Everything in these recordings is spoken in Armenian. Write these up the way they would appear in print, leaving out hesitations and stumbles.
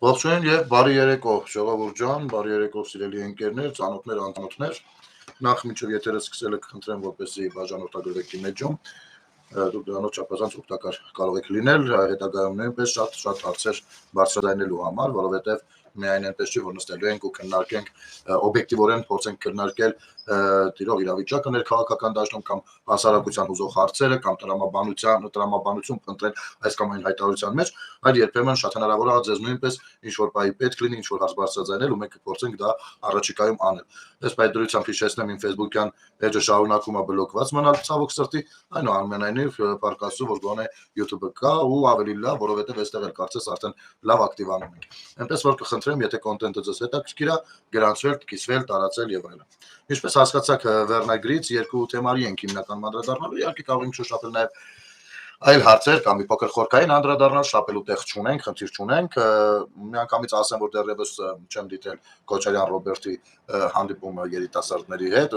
Ողջույն եւ բարի երեկո, ժողովուրդ ջան, բարի երեկո սիրելի ընկերներ, ծանոթներ, անծանոթներ։ Նախ միջով եթերը սկսել եք խնդրեմ, որպեսզի բաժանորդագրվեք իմ էջում։ Դուք դրանով չափազանց օգտակար կարող եք լինել, հետագայում նույնպես շատ հարցեր բարձրացնելու համար, որովհետեւ միայն այնպես չի, որ նստելու ենք ու քննարկենք օբյեկտիվորեն փորձենք քննարկել տիրող իրավիճակը ներքաղաքական դաշտում կամ հասարակության ուզող հարցերը կամ տրամաբանություն փնտրել այս կամ այն հայտարարության մեջ, այլ երբեմն շատ հնարավոր է ձեզ նույնպես ինչ-որ բայի պետք լինի, ինչ-որ հարց բարձրաձայնել ու մենք կփորձենք դա առաջիկայում անել։ Ես այդ դրությամբ հիշեցնեմ իմ Facebook-յան էջը շարունակում է բլոկված մնալ ցավոք սրտի, այնուամենայնիվ պարկասու, որ գոնե YouTube-ը կա ու ավելի լավ, որովհետև այստեղ էլ կարծես արդեն լավ ակտիվանում ենք։ Այնպես որ կխնդրեմ, եթե կոնտենտը ձեզ հետաքրքիր է, գրանցվել, կիսվել, տարածել եւ այլն։ Ինչպես հասկացաք վերնագրից երկու թեմարի ենք հիմնական անդրադառնալու, իհարկե կարող ենք շոշափել նաեւ այլ հարցեր կամ մի փոքր խորքային անդրադառնալ, շապելու տեղ չունենք, խնդիր չունենք, միանգամից ասեմ, որ դեռևս չեմ դիտել Քոչարյան Ռոբերտի հանդիպումը երիտասարդների հետ,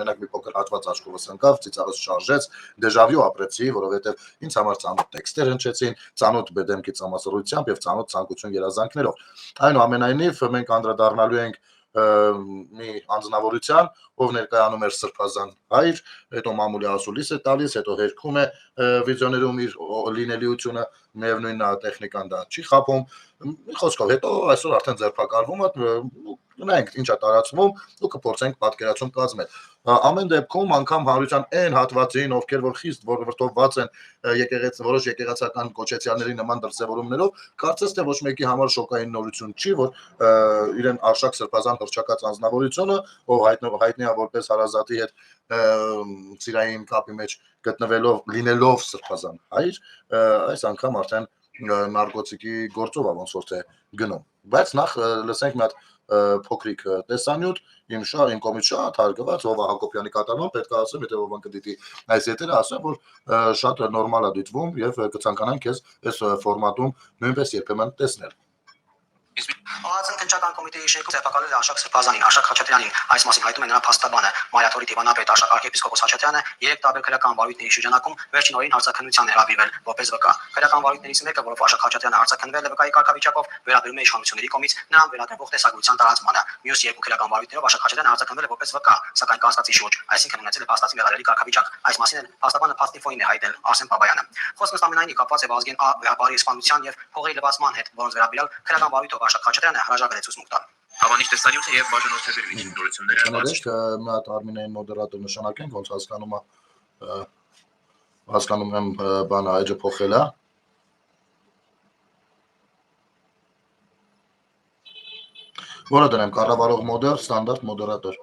մենակ մի փոքր հատված աչքովս ընկավ, ծիծաղս շարժեց, դեժավյու ապրեցի, որովհետև ինձ համար ծանոթ տեքստեր հնչեցին, ծանոթ բեդեմքի ծամասրությամբ եւ ծանոթ ցանկություն երազանքներով։ Այնուամենայնիվ մենք անդրադառնալու ենք մի անձնավորության, ով ներկայանում էր սրբազան հայր, հետո մամուլի ասուլիս է տալիս, հետո հերքում է վիդեոներում իր լինելիությունը, միևնույն տեխնիկան դա չի խափում, մի խոսքով հետո այսօր արդեն ձերբակալվում է, նայենք ինչ է տարածվում ու կփորձենք պատկերացում կազմել։ Ամեն դեպքում անգամ հանրության այն հատվածին, ովքեր որ խիստ վրդովված են որոշ եկեղեցական կոչեցյալների նման դրսևորումներով, կարծես թե ոչ մեկի համար շոկային նորություն չի, որ իրեն Արշակ Սրբազան հռչակած անձնավորությունը, ով հայտնի է որպես հարազատի հետ ծիրային կապի մեջ գտնվելով լինելով սրբազան հայր, այս անգամ արդեն նարկոտիկի գործով է ոնց որ թե գնում։ Բայց նախ լսենք մի հատ փոքրիկ տեսանյութ իմ կողմից շատ հարգված Հովա Հակոբյանի կատարմամբ, պետք է ասեմ, եթե ոմն կդիտի այս եթերը, ասեմ, որ շատ նորմալ է դիտվում եւ կցանկանան քեզ այս ֆորմատում նույնպես երբեմն տեսնել։ Ահացն քննչական կոմիտեի շեյքում ձերբակալել է Արշակ Սրբազանին, Արշակ Խաչատրյանին, այս մասին հայտնում է նրա փաստաբանը Մայաթորի դիվանապետ Արշակ arczepiskopos Խաչատրյանը 3 տարբեր քրեական վարույթների շրջանակում վերջին օրին հարցաքննության էր հրավիրվել որպես վկա։ Քրեական վարույթներից մեկը, որով Արշակ Խաչատրյանը հարցաքննվել է վկայի կարգավիճակով, վերաբերում է իշխանությունների կողմից նրան վերագրվող տեսակցության տարածմանը։ Մյուս 2 քրեական վարույթներով Արշակ Խաչատրյանը հարցաքննվել է որպես վկա, սակայն կասկածի շուրջ, այսինքն ունեցել է փաստացի մեղադրելի կարգավիճակ։ Այս մասին էլ փաստաբանը փաստիֆոին է հայտնել Արսեն Բաբայանը։ Խոսքը ամենայնիվ կապված է Վազգեն Ա վեհապարի սպանության եւ փողերի լվացման հետ, որոնց վերաբերյալ քրեական վարույթով Արշակ Խաչատրյանը հրաժարվեց ուսմունք տալ։ Հավանիշ տեսանյութը եւ բաժանորդաբեր միջին նորությունները մի հատ Արմինեին մոդերատոր նշանակենք, ոնց հասկանում եմ բանը այջը փոխել է։ Որը դնեմ կառավարող մոդեր, ստանդարտ մոդերատոր։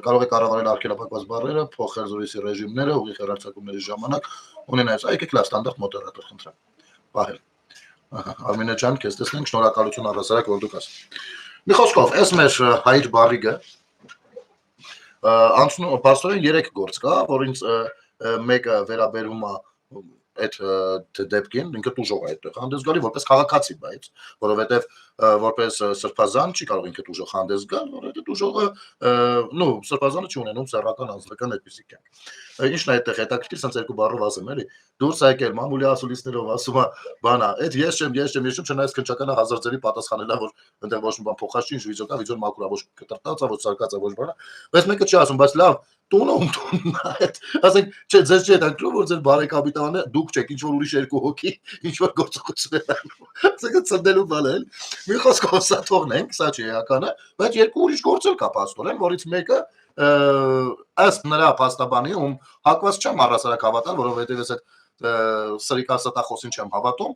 Կարող է կառավարել արգելափակված բառերը, փոխել զրույցի ռեժիմները, ուղիղ հեռարձակումների ժամանակ, ունենայից եկեք լավ ստանդարտ մոդերատոր խնդրեմ։ Պահել։ Արմինե ջան, քեզ տեսնենք, շնորհակալություն առհասարակ, որ դուք ասում։ Մի խոսքով, այս մեր հայր բարիգը անցնում փաստորեն 3 գործ կա, որ ինձ մեկը վերաբերում է այդ դեպքին, ինքը տուժող է այդտեղ հանդես գալի որպես քաղաքացի, բայց որովհետև որպես սրբազան չի կարող ինքը տուժող հանդես գալ, որովհետև տուժողը սրբազանը չի ունենում սեռական անձնական այդպիսի կյանք։ Ինչն է այդտեղ հետաքրքիր, ասենց երկու բառով ասեմ, էլի, դուրս եկել մամուլի ասուլիսներով ասում է, բանա, այդ ես չեմ, չնայած քննչականը 1000 ձերի պատասխանել է, որ այնտեղ ոչ մի բան փոխած չի, ինչ վիճակա, վիճոր մաքուր է, ոչ կտրտած է, ոչ սարկած է, ոչ բանա, բայց մեկը չի ասում, բայց լավ տունն այդ, ասենք, չէ, ձեզ չի հետաքրքրում, որ ձեր բարեկամի տանը դուք չեք, ինչ որ ուրիշ 2 հոգի, ինչ որ գործողություն է անում, ասենք ծնելու բան է, մի խոսքով սա թողնենք, սա չի էականը, բայց 2 ուրիշ գործ էլ կա փաստորեն, որից մեկը ըստ նրա փաստաբանի, ում հակված չեմ առհասարակ հավատալ, որովհետև ես այդ սրիկասատախոսին չեմ հավատում,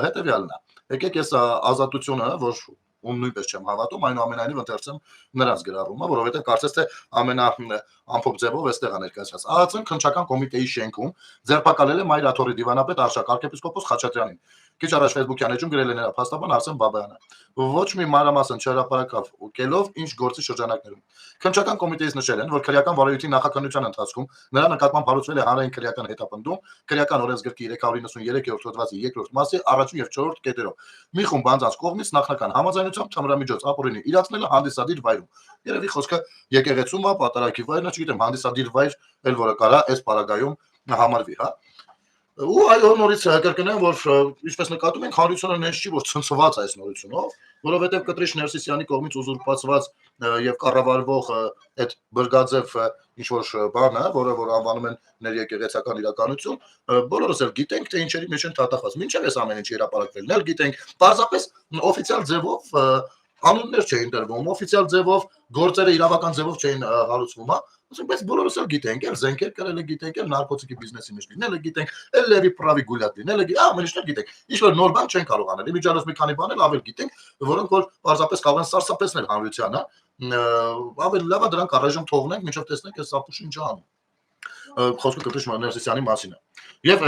հետևյալն է։ Եկեք ես ազատությունը, որ ում նույնպես չեմ հավատում, այնուամենայնիվ ընթերցեմ նրանց գրառումը, որովհետև կարծես թե ամենաամփոփ ձևով էստեղ է ներկայացված։ ԱԱՑ-ն քննչական կոմիտեի շենքում ձերբակալել է Մայրաթորի դիվանապետ Արշակ arczepiskopos Խաչատրյանին։ Քիչ առաջ Facebook-յան էջում գրել է նրա փաստաբան Արսեն Բաբայանը։ Ոչ մի մանրամասն չհրապարակավ կելով ինչ գործի շրջանակներում։ Քննչական կոմիտեից նշել են, որ քրեական վարույթի նախաքննության ընթացքում նրա նկատմամբ հարուցվել է հանրային քրեական հետապնդում, քրեական օրենսգրքի 393-րդ հոդվածի 2-րդ մասի 1 եւ 4-րդ կետերով։ Մի խումբ անձանց կողմից նախնական համաձայնությամբ թմրամիջոց ապօրինի իրացնելը հանդիսադիր վայրում։ Երևի խոսքը եկեղեցում է, պատարագի վայրն է, չգիտեմ, հանդիսադիր վայր էլ որը կարա այս պարագայում համարվի, հա։ Ու այո նորից կրկնեմ, որ ինչպես նկատում ենք, հանրությունը նենց չի, որ ցնցված այս նորությունով, որովհետև Կտրիչ Ներսիսյանի կողմից ուզուրպացված եւ կառավարվող այդ բրգաձև ինչ որ բանը, որը որ անվանում են ներեկեղեցական իրականություն, բոլորս էլ գիտենք, թե ինչերի մեջ են թաթախված։ Մինչև այս ամեն ինչի հրապարակվելն էլ գիտենք, պարզապես օֆիցիալ ձևով անուններ չէին տրվում, օֆիցիալ ձևով գործերը իրավական ձևով չէին հարուցվում, հա։ Բայց բոլորս էլ գիտենք, էլ զենքեր կրել է գիտենք, էլ նարկոտիկի բիզնեսի մեջ լինել է գիտենք, էլ լեվի պրավի գուլյատ լինել է, ամեն ինչն էլ գիտենք։ Ինչ որ նոր բան չեն կարող անել։ Իմիջիալոց մի քանի բան էլ ավել գիտենք, որոնք որ պարզապես կարող են սարսափեցնել հանրությանը, ավելի լավ է դրանք առայժմ թողնենք, մինչև տեսնենք այս սապուշը ինչ անում։ Խոսքը Կտրիչ Ներսիսյանի մասին է։ Եվ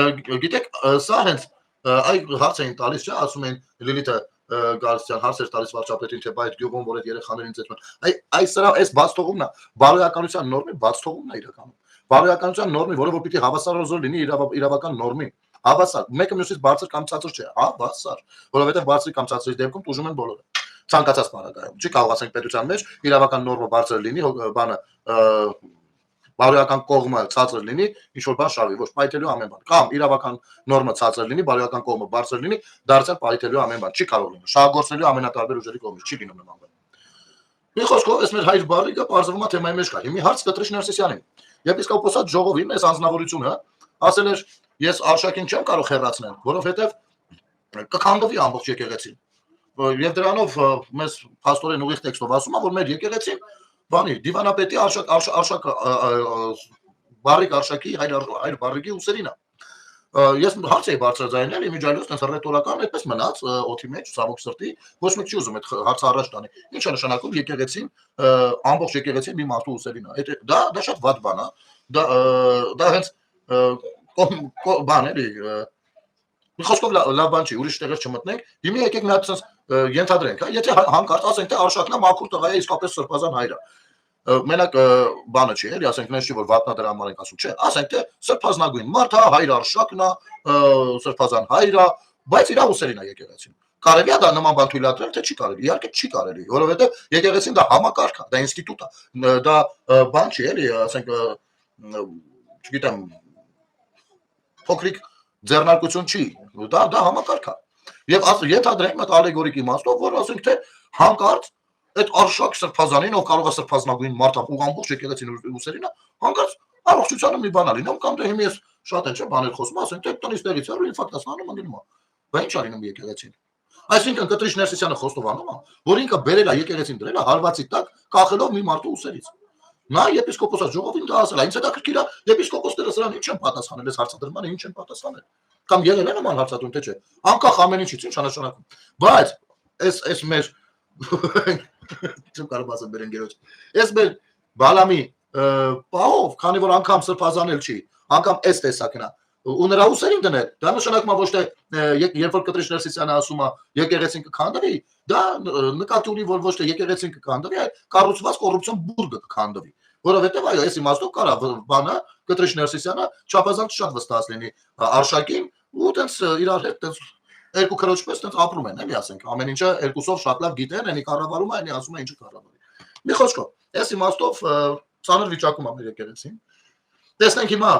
գիտեք, սա հենց այ հարց էին տալիս, չէ, ասում են Լիլիթը Գալստյան հարց էր տալիս վարչապետին, թե այդ գյուղում որ այդ երեխաներին ծեծում են։ Այս սրա այս բաց թողումն է, բարոյականության նորմի բաց թողումն է իրականում։ Բարոյականության նորմի, որը որ պիտի հավասարազոր լինի իրավական նորմին։ Հավասար, մեկը մյուսից բարձր կամ ցածր չէ, հավասար, որովհետև բարձրի կամ ցածրի դեպքում տուժում են բոլորը։ Ցանկացած բանակայում։ Չի կարող ասենք պետության մեջ իրավական նորմը բարձր լինի, բանը բարոյական կողմը ցածր լինի, ինչ որ բան շարվի, ոչ պայթելու ամեն բան։ Կամ իրավական նորմը ցածր լինի, բարոյական կողմը բարձր լինի, դարձյալ պայթելու ամեն բան։ Չի կարող լինել։ Շահագործելու ամենատարբեր ուժերի կողմից չի լինում նման բան։ Մի խոսքով, այս մեր հայր բարիկը բարձրվում է թեմայի մեջ կա։ Հիմա հարց Կտրիչ Ներսիսյանին։ Եպիսկոպոսատ ժողովին այս անձնավորությունը ասել էր, ես արշակին չեմ կարող հեռացնել, որովհետև կքանդվի ամբողջ եկեղեցին։ Եվ դրանով մեզ փաստորեն ուղիղ տեքստով ասում է, որ մեր եկեղեցին բանի դիվանապետի արշակ բարիկ արշակի հայր բարիկի ուսերին է։ Ես հարց էի բարձրաձայնել, իմիջիալոց տենց ռետորական այդպես մնաց օթի մեջ, ցավոք սրտի, ոչ մեկ չի ուզում այդ հարցը առաջ տանի։ Ինչ է նշանակում եկեղեցին ամբողջ եկեղեցին մի մարդու ուսերին է։ Դա շատ վատ բան է։ Դա հենց բան էլի մի խոսքով լավ բան չի, ուրիշ տեղեր չմտնենք։ Հիմա եկեք մի հատ ենթադրենք, հա, եթե հանկարծ ասենք թե արշակն է մաքուր տղա է, իսկապես սրբազան հայր է։ Մենակ բանը չի, էլի, ասենք նենց չի, որ վատնա դրա համար ենք ասում, չէ, ասենք թե սրբազնագույն մարդ է, հայր արշակն է, սրբազան հայր է, բայց իր ուսերին է եկեղեցին։ Կարելի է դա նման բան թույլատրել, թե չի կարելի, իհարկե չի կարելի, որովհետև եկեղեցին դա համակարգ է, դա ինստիտուտ է, դա բան չի, էլի, ասենք, չգիտեմ, փոքրիկ ձեռնարկություն չի, դա համակարգ է։ Եվ ենթադրենք այդ ալեգորիկ իմաստով, որ ասենք թե հանկարծ այդ արշակ սրբազանին, ով կարող է սրբազնագույն մարդ ամբողջ եկեղեցին ուսերին, հանկարծ առողջությանը մի բան ալինում, կամ դե հիմա ես շատ են չէ բաներ խոսում, ասենք թե տնից տեղից է, ինֆարկտասնանում անգնում է։ Բա ինչ ալինում եկեղեցին։ Այսինքն Կտրիչ Ներսիսյանը խոստովանում է, որ ինքը բերել է եկեղեցին դրել է հարվածի տակ, կախելով մի մարդու ուսերից։ Նա եպիսկոպոսած ժողովին դա ասել է, ինձ հետաքրքիր է եպիսկոպոսները սրան ինչ են պատասխանել, այս հարցադրմանը ինչ են պատասխանել։ Կամ եղել է նման հարցադրում, թե չէ։ Անկախ ամեն ինչից ինչ նշանակում։ Բայց այս մեր չեմ կարող ասել մեր ընկերոջ։ Այս մեր բալամի պահով, քանի որ անգամ սրբազանել չի, անգամ այս տեսակն է, ու նրա ուսերին դնել, դա նշանակում է ոչ թե երբ որ Կտրիչ Ներսիսյանը ասում է եկեղեցին կքանդվի, դա նկատի ունի, որ ոչ թե եկեղեցին կքանդվի, այլ կառուցված կոռուպցիոն բուրգը կքանդվի, որովհետև այո, այս իմաստով կարա բանը Կտրիչ Ներսիսյանը չափազանց շատ վստահ լինի արշակին ու տենց իրար հետ տենց երկու քրոջպես տենց ապրում են, էլի ասենք, ամեն ինչը երկուսով շատ լավ գիտեն, այնի կառավարում է, այնի ասում է ինչը կառավարի։ Մի խոսքով, այս իմաստով ծանր վիճակում է մեր եկեղեցին։ Տեսնենք հիմա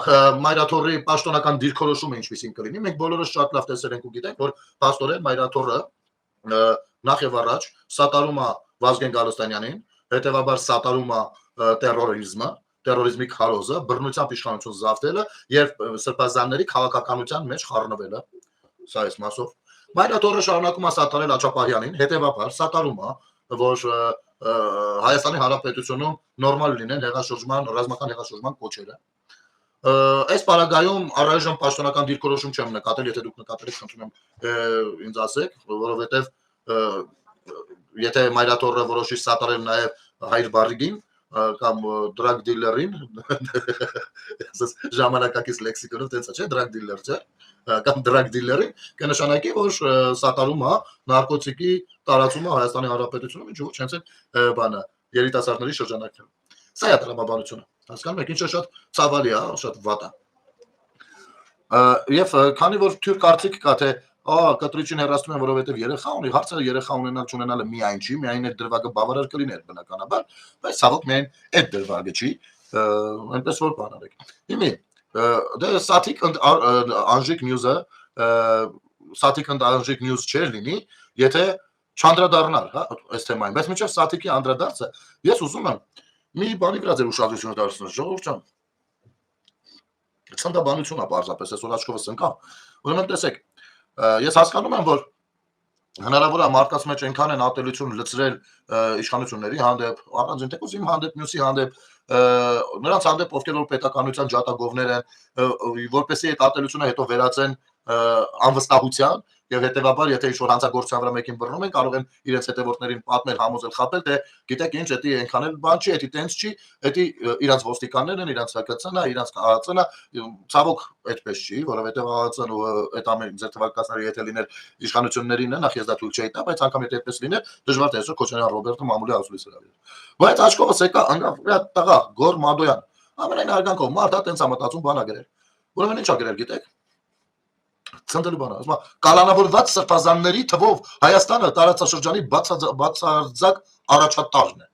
Մայրաթորի պաշտոնական դիրքորոշումը ինչպիսին կլինի։ Մենք բոլորս շատ լավ տեսել ենք ու գիտենք, որ փաստորեն Մայրաթորը նախ եւ առաջ սատարում է Վազգեն Գալստանյանին, հետեւաբար սատարում է տերորիզմի քարոզը, բռնությամբ իշխանություն զավթելը եւ սրբազանների քաղաքականության մեջ խառնվելը։ Սա էս մասով Մայրաթորը շարունակում է սատարել Աչապահյանին, հետեւաբար սատարում է, որ Հայաստանի Հանրապետությունում նորմալ լինեն հեղաշրջման, ռազմական հեղաշրջման կոչերը։ Այս պարագայում առայժմ պաշտոնական դիրքորոշում չեմ նկատել, եթե դուք նկատել եք, խնդրում եմ ինձ ասեք, որովհետև եթե Մայրաթորը որոշի սատարել նաև հայր բարիգին կամ դրագ դիլերին, ժամանակակից լեքսիկոնով տենց է, չէ, դրագ դիլեր, չէ, կամ դրագ դիլերին, կնշանակի, որ սատարում է նարկոտիկի տարածումը Հայաստանի Հանրապետությունում, ինչ ոչ հենց այդ բանը երիտասարդների շրջանակներում։ Սա է տրամաբանությունը, հասկանում եք, ինչը շատ ցավալի է, շատ վատ է։ Եվ քանի որ թյուր կարծիք կա, թե Կտրիչին հեռացնում են, որովհետև երեխա ունի, հարցը երեխա ունենալ չունենալը միայն չի, միայն այդ դրվագը բավարար կլիներ բնականաբար, բայց ցավոք միայն այդ դրվագը չի, այնպես որ բան արեք։ Հիմա Դե Սաթիկ անժիկ նյուզը Սաթիկ անժիկ նյուզ չէր լինի, եթե չանդրադառնար, հա, այս թեմային, բայց մինչև Սաթիկի անդրադարձը ես ուզում եմ մի բանի վրա ձեր ուշադրությունը դարձնել, ժողովուրդ ջան։ Ցնդաբանություն է պարզապես, այսօր աչքովս ընկա։ Ուրեմն տեսեք, ես հասկանում եմ, որ հնարավոր է մարդկանց մեջ այնքան են ատելություն լցրել իշխանությունների հանդեպ, առանց ինտեգուս իմ հանդեպ, մյուսի հանդեպ, նրանց հանդեպ ովքեր որ պետականության ջատագովներ են, որպեսզի այդ ատելությունը հետո վերածեն անվստահության եւ հետեւաբար եթե ինչ-որ հանցագործության վրա մեկին բռնում են, կարող են իրենց հետևորդներին պատմել, համոզել, խաբել, թե գիտեք ինչ, դա այնքան էլ բան չի, դա տենց չի, դա իրանց ոստիկաններն են, իրանց ՀԿՑ-ն է, իրանց ԱԱՑ-ն է, ցավոք այդպես չի, որովհետեւ ԱԱՑ-ն ու այդ ամեն ձեր թվարկածները եթե լիներ իշխանություններին է, նախ ես դա թույլ չէի տա, բայց անգամ եթե այդպես լիներ, դժվար թե այսօր Քոչարյան Ռոբերտը մամուլի ասուլիս էր։ Բայց աչքովս եկա անգամ տղա Գոր Մադոյան, ամենայն հարգանքով մարդը տենց է մտածում բանա գրել։ Ուրեմն ինչ է գրել, գիտեք։ Ցնդելու բանը, ասում կալանավորված սրբազանների թվով Հայաստանը տարածաշրջանի բացարձակ առաջատարն է։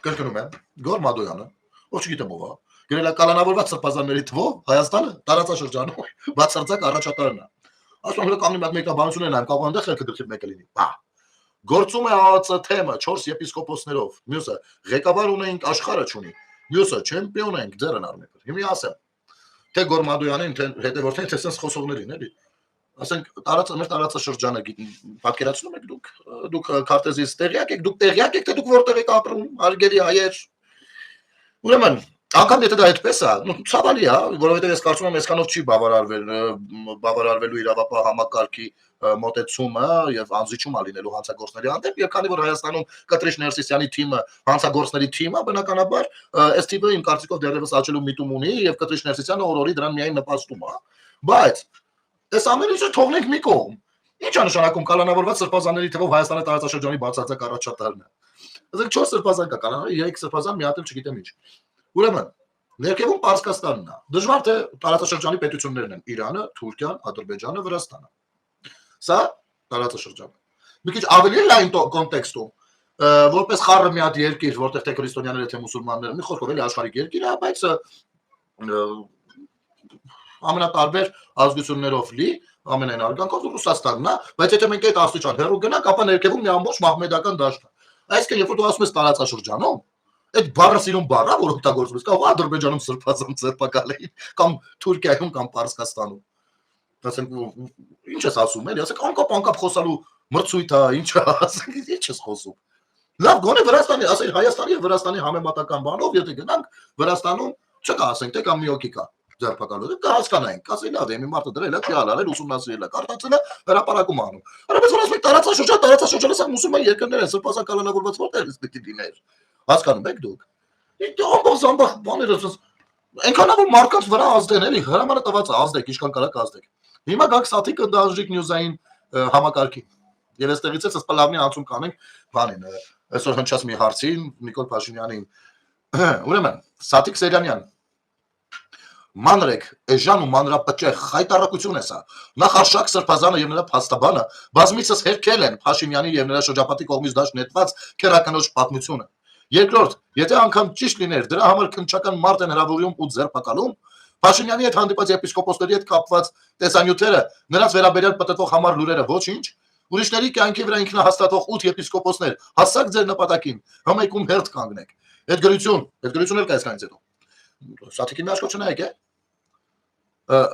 Կրկնում եմ, Գոր Մադոյանը, ով չգիտեմ ով է, գրել է կալանավորված սրբազանների թվով Հայաստանը տարածաշրջանում բացարձակ առաջատարն է։ Ասում եմ, կամնի մատ մեկնաբանություն են, կապ այնտեղ խելքը դրսի մեկը լինի։ Բա։ Գործում է ԱԱՑ թեմը 4 եպիսկոպոսներով, մյուսը ղեկավար ունենք աշխարհը չունի, մյուսը չեմպիոն ենք ձերն արմեկը։ Հիմա ասեմ թե Գոր Մադոյանին, թե հետևորդին, թե sense խոսողներին, էլի։ Ասենք մեր տարածաշրջանը պատկերացնում եք դուք քարտեզից տեղյակ եք, դուք տեղյակ եք, թե դուք որտեղ եք ապրում, արգելի հայեր։ Ուրեմն, անգամ եթե դա այդպես է, ցավալի է, որովհետև ես կարծում եմ այսքանով չի բավարարվելու իրավապահ համակարգի մոտեցումը եւ անզիջում լինելու հանցագործների հանդեպ, եւ քանի որ Հայաստանում Կտրիշ Ներսիսյանի թիմը, հանցագործների թիմը, բնականաբար այս թիպը իմ կարծիքով դեռևս աճելու միտում ունի եւ Կտրիշ Ներսիսյանը օրորի դրան միայն նպաստում է, բայց այս ամեն ինչը թողնենք մի կողմ։ Ինչ է նշանակում կալանավորված սրբազանների թվով Հայաստանի տարածաշրջանի բացարձակ առաջատարն է։ Ասենք 4 սրբազան կա, կալանավորի 3 սրբազան մի հատ էլ չգիտեմ ինչ։ Ուրեմն ներքևում Պարսկաստանն է։ Դժվար թե տարածաշրջանի պետություններն են՝ Իրանը, Թուրքիան, Ադրբեջանը, Վրաստանը։ Սա տարածաշրջանը։ Մի քիչ ավելի լայն կոնտեքստում, որպես խառը մի հատ երկիր, որտեղ թե քրիստոնյաները, թե մուսուլմանները, մի խոսքով էլի աշխարհիկ երկիր է, բայց ամենատարբեր ազգություններով լի, ամենայն արգանքով Ռուսաստանն է, բայց եթե մենք այդ աստիճան հեռու գնանք, ապա ներքևում մի ամբողջ մահմեդական դաշտ է։ Այսինքն, երբ որ դու ասում ես տարածաշրջանում, այդ բառը սիրուն բառ է, որ օգտագործում ես, կամ Ադրբեջանում սրբազան ձերբակալեին, կամ Թուրքիայում, կամ Պարսկաստանում։ Ասենք ինչ ես ասում, էլի, ասենք անկապ խոսալու մրցույթ է, ինչ է, ասենք ինչ ես խոսում։ Լավ, գոնե Վրաստանի, ասենք Հայաստանի եւ Վրաստանի համեմատական բանով, եթե գնանք Վրաստանում, չկա, ասենք, թե կամ մի հոգի կա ձերբակալու, կա հասկանայինք, ասի լավ է, մի մարդը դրել է, քյալ արել, ուսումնասիրել է, կարդացել է, հրապարակում անում։ Արաբես որ ասենք տարածաշրջանը սա մուսուլման երկրներ են, սրբազան կալանավորված որտեղից պիտի լիներ։ Հասկանում եք դուք։ Ինչ ամբողջ բաները այնքանավոր մարդկանց վրա ազդեն, էլի, հրամանը տված է, ազդեք, ինչքան կարաք ազդեք։ Հիմա գանք Սաթիկը դաժիկ նյուզային համակարգի։ Եվ այստեղից էլ սպալավնի անցում կանենք բանին, այսօր հնչած մի հարցին Նիկոլ Փաշինյանին։ Ուրեմն, Սաթիկ Սերյանյան Մանրեք, էժան ու մանրապճեղ խայտարակություն է սա։ Նախարշակ Սրբազանը եւ նրա փաստաբանը բազմիցս հերքել են Փաշինյանի եւ նրա շրջապատի կողմից դաշ նետված քերականոջ պատմությունը։ Երկրորդ, եթե անգամ ճիշտ լիներ, դրա համար քննչական մարդ են հրավիրում ու ձերբակալում, Փաշինյանի հետ հանդիպած եպիսկոպոսների հետ կապված տեսանյութերը, նրանց վերաբերյալ պատտվող համար լուրերը ոչինչ, ուրիշների կյանքի վրա ինքնահաստատող 8 եպիսկոպոսներ, հասակ ձեր նպատակին, համայնքում հերթ կանգնեք։ Այդ գրություն էլ կա այսքանից հետո։ Սաթիկին մի աշխոչ չնայեք,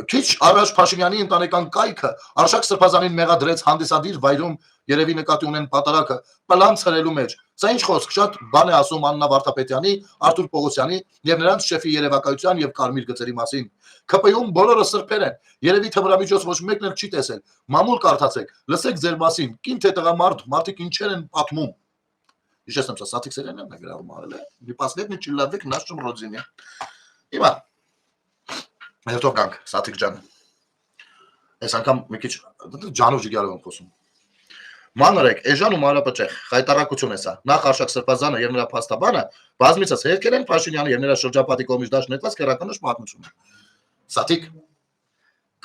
Քիչ առաջ Փաշինյանի ընտանեկան կայքը Արշակ Սրբազանին մեղադրեց հանդիսադիր վայրում երևի նկատի ունեն պատարակը պլան ցրելու մեջ։ Սա ինչ խոսք, շատ բան է ասում Աննա Վարդապետյանի, Արթուր Պողոսյանի եւ նրանց շեֆի երևակայության եւ կարմիր գծերի մասին։ ԿՊ-ում բոլորը սրբեր են։ Երևի թմրամիջոց ոչ մեկն էլ չի տեսել։ Մամուլ կարդացեք, լսեք ձեր մասին, կին թե տղամարդ, մարդիկ ինչեր են պատմում։ Իշեսնեմ, սա Սաթիկ Սերյանյանն է գրավում արել է։ Не последний человек в нашем родине։ Հիմա Հետո գանք, Սաթիկ ջան։ Այս անգամ մի քիչ ջանով ջիգարով եմ խոսում։ Մանրեք, էժան ու մանրապճեղ խայտարակություն է սա։ Նախարշակ Սրբազանը եւ նրա փաստաբանը բազմիցս հերքել են Փաշինյանի եւ նրա շրջապատի կողմից դաշ նետված քերականոջ պատմությունը։ Սաթիկ,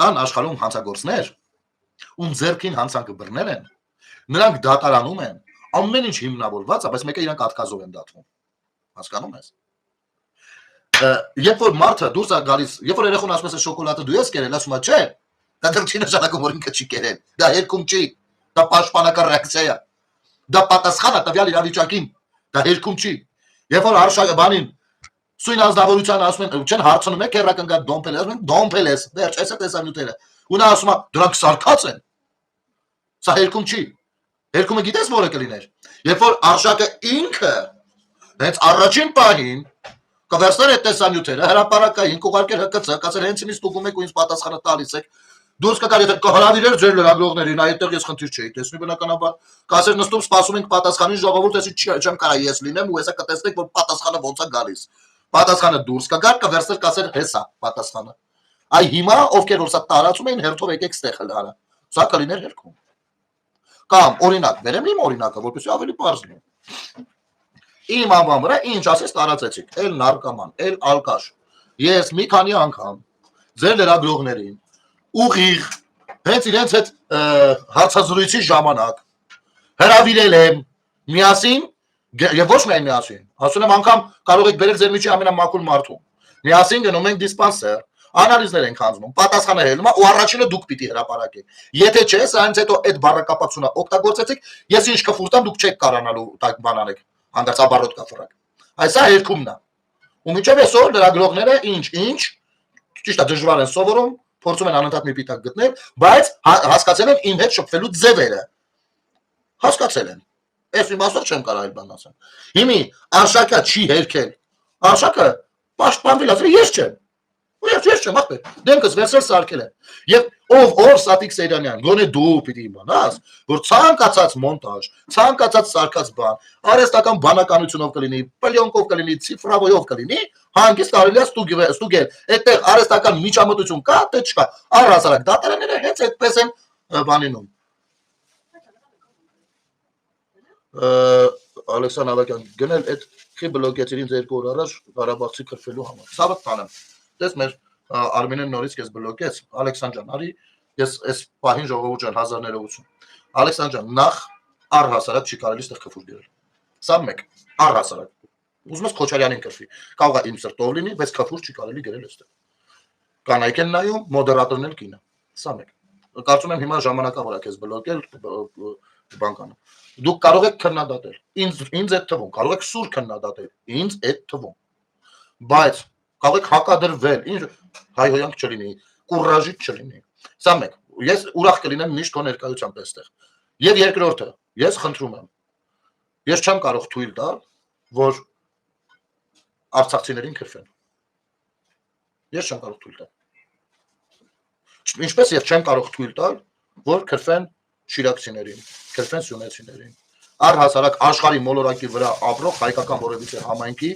կան աշխարհում հանցագործներ, ում ձեռքին հանցանքը բռնել են, նրանք դատարանում են, ամեն ինչ հիմնավորված է, բայց մեկը իրանք ատկազով են դատվում։ Հասկանում ես։ երբ որ մարդը դուրս է գալիս, երբ որ երեխան ասում է շոկոլադը դու ես կերել, ասում է չէ, դա դեռ չի նշանակում որ ինքը չի կերել, դա երկում չի, դա պաշտպանական ռեակցիա է, դա պատասխան է տվյալ իրավիճակին, դա երկում չի, երբ որ արշակը բանին սույն ազնվորության ասում են, չեն հարցնում եք հերակնգա դոմփել, ասում են դոմփել ես, վերջ, այս է տեսանյութերը, ու նա ասում է դրանք սարկած են, սա երկում չի, երկումը գիտես որը կլիներ, երբ որ արշակը ինքը հենց առաջին պահին կվերցներ այդ տեսանյութերը, հրապարակային, կուղարկեր ՀԿՑ, կասեր հենց ինձ ստուգում եք ու ինձ պատասխանը տալիս եք, դուրս կգար, եթե կհրավիրեր ձեր լրագրողներին, այդտեղ ես խնդիր չէի տեսնի բնականաբար, կասեր նստում սպասում ենք պատասխանին ժողովուրդ, այսի չեմ կարա ես լինեմ ու հեսա կտեսնեք, որ պատասխանը ոնց է գալիս, պատասխանը դուրս կգար, կվերցներ, կասեր հեսա պատասխանը, այ հիմա ովքեր որ սա տարածում էին, հերթով եկեք ստեղ հլարը, սա կլիներ երկում, կամ օրինակ, վերեմ իմ օրինակը, որպեսզի ավելի պարզ լինի Իմ անվան վրա ինչ ասես տարածեցիք, էլ նարկոման, էլ ալկաշ։ Ես մի քանի անգամ ձեր լրագրողներին ուղիղ հենց իրենց հետ հարցազրույցի ժամանակ հրավիրել եմ միասին եւ ոչ միայն միասին, ասում եմ անգամ կարող եք բերել ձեր միջի ամենամաքուր մարդուն։ Միասին գնում ենք դիսպանսեր, անալիզներ ենք հանձնում, պատասխանը հելնում ու առաջինը դուք պիտի հրապարակեք։ Եթե չէ, սրանից հետո այդ բառակապակցությունը օգտագործեցիք, ես ինչ կֆուրտամ դուք չեք կարողանալու բան անեք։ Հանդերձաբարոտ կաֆրակ։ Այս է երկումն է։ Ու մինչև այսօր լրագրողները ինչ, ճիշտ է դժվար են սովորում, փորձում են անընդհատ մի պիտակ գտնել, բայց հասկացել են իմ հետ շփվելու ձևերը։ Հասկացել են։ Այս իմաստով չեմ կարող այլ բան ասեմ։ Հիմի արշակը չի հերքել։ Արշակը պաշտպանվել ասել ես չեմ։ Ես չեմ ախպեր։ Դեմքս վերցրել սարքել եմ։ Եվ ով Սատիկ Սեյրանյան, գոնե դու պիտի իմանաս, որ ցանկացած մոնտաժ, ցանկացած սարքած բան, արհեստական բանականությունով կլինի, պլյոնկով կլինի, ցիֆրավոյով կլինի, հանգիստ կարելի է ստուգել։ Այդտեղ արհեստական միջամտություն կա, թե չկա։ Առհասարակ դատարանները հենց այդպես են բանինում։ Ալեքսան Ավակյան, գնել այդ խի բլոկեցին ինձ 2 օր առաջ Ղարաբաղցի քրֆելու համար։ Սա տանեմ։ Տես մեր Արմենեն նորից քեզ բլոկեց, Ալեքսան ջան, արի ես այս պահին ժողովուրդ ջան 1000 ներողություն։ Ալեքսան ջան, նախ առհասարակ չի կարելի ստեղ քֆուր գրել։ Սա մեկ, առհասարակ։ Ուզում ես Քոչարյանին քրֆի։ Կարող է իմ սրտով լինի, բայց քֆուր չի կարելի գրել այստեղ։ Կանայք են նայում, մոդերատորն էլ կինը։ Սա մեկ։ Կարծում եմ հիմա ժամանակավոր է քեզ բլոկել բանկանը։ Դուք կարող եք քննադատել։ Ինձ այդ թվում, կարող եք սուր քննադատել։ Ինձ այդ թվում։ Բայց կարող եք հակադրվել, ինչ հայհոյանք չլինի, կուրաժիտ չլինի։ Սա մեկ։ Ես ուրախ կլինեմ միշտ քո ներկայությամբ այստեղ։ Եվ երկրորդը, ես խնդրում եմ։ Ես չեմ կարող թույլ տալ, որ արցախցիներին քրֆեն։ Ես չեմ կարող թույլ տալ։ Ինչպես ես չեմ կարող թույլ տալ, որ քրֆեն շիրակցիներին, քրֆեն սյունեցիներին։ Առհասարակ աշխարհի մոլորակի վրա ապրող հայկական որևիցե համայնքի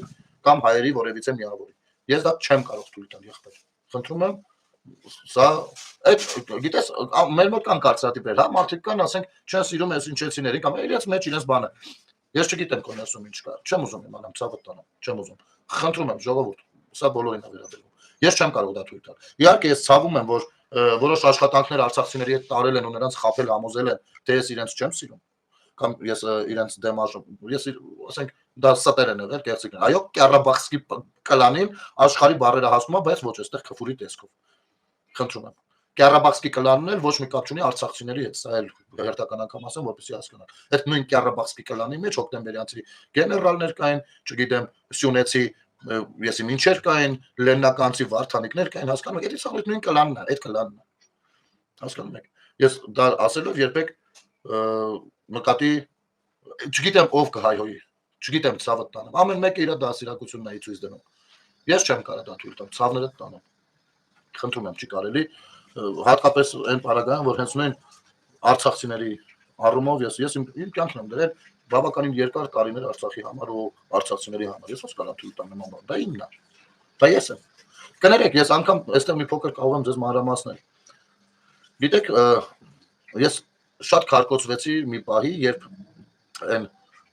կամ հայերի որևիցե միավորի։ Ես դա չեմ կարող թույլ տալ, եղբայր։ Խնդրում եմ, սա այդ գիտես, մեր մոտ կան կարծրատիպեր, հա, մարդիկ կան, ասենք, չեն սիրում այս ինչեցիներին կամ իրենց մեջ իրենց բանը։ Ես չգիտեմ քո ներսում ինչ կա, չեմ ուզում իմանամ, ցավը տանեմ, չեմ ուզում։ Խնդրում եմ, ժողովուրդ, սա բոլորին է վերաբերում։ Ես չեմ կարող դա թույլ տալ։ Իհարկե ես ցավում եմ, որ որոշ աշխատանքներ արցախցիների հետ տարել են ու նրանց խաբել, համոզել են, թե ես իրենց չեմ սիրում կամ ես իրենց դեմ ես ասենք դա ստեր են եղել կերծիկներ։ Այո, Ղարաբաղցի կլանին աշխարհի բարերը հասնում է, բայց ոչ այստեղ քֆուրի տեսքով։ Խնդրում եմ։ Ղարաբաղցի կլանն էլ ոչ մի կապ չունի արցախցիների հետ, սա էլ հերթական անգամ ասեմ, որպեսզի հասկանաք։ Այդ նույն Ղարաբաղցի կլանի մեջ հոկտեմբերյանցի գեներալներ կային, չգիտեմ, սյունեցի ես իմ ինչեր կային, լեննականցի վարդանիկներ կային, հասկանում եք, դա նույն կլանն է, այդ կլանն է։ Հասկանում եք։ Ես դա ասելով երբեք նկատի չգիտեմ ով կհայհոյի, չգիտեմ ցավը տանեմ։ Ամեն մեկը իր դասիրակությունն է ցույց դնում։ Ես չեմ կարող դա թույլ տամ, ցավները տանեմ։ Խնդրում եմ, չի կարելի, հատկապես այն պարագայում, որ հենց նույն արցախցիների առումով ես իմ կյանքն եմ դրել բավականին երկար տարիներ Արցախի համար ու արցախցիների համար։ Ես ո՞նց կարող թույլ տամ նման բան։ Դա իմն է։ Դա ես եմ։ Կներեք, ես անգամ այստեղ մի փոքր կարող եմ ձեզ մանրամասնել։ Գիտեք, ես շատ քարկոծվեցի մի պահի, երբ այն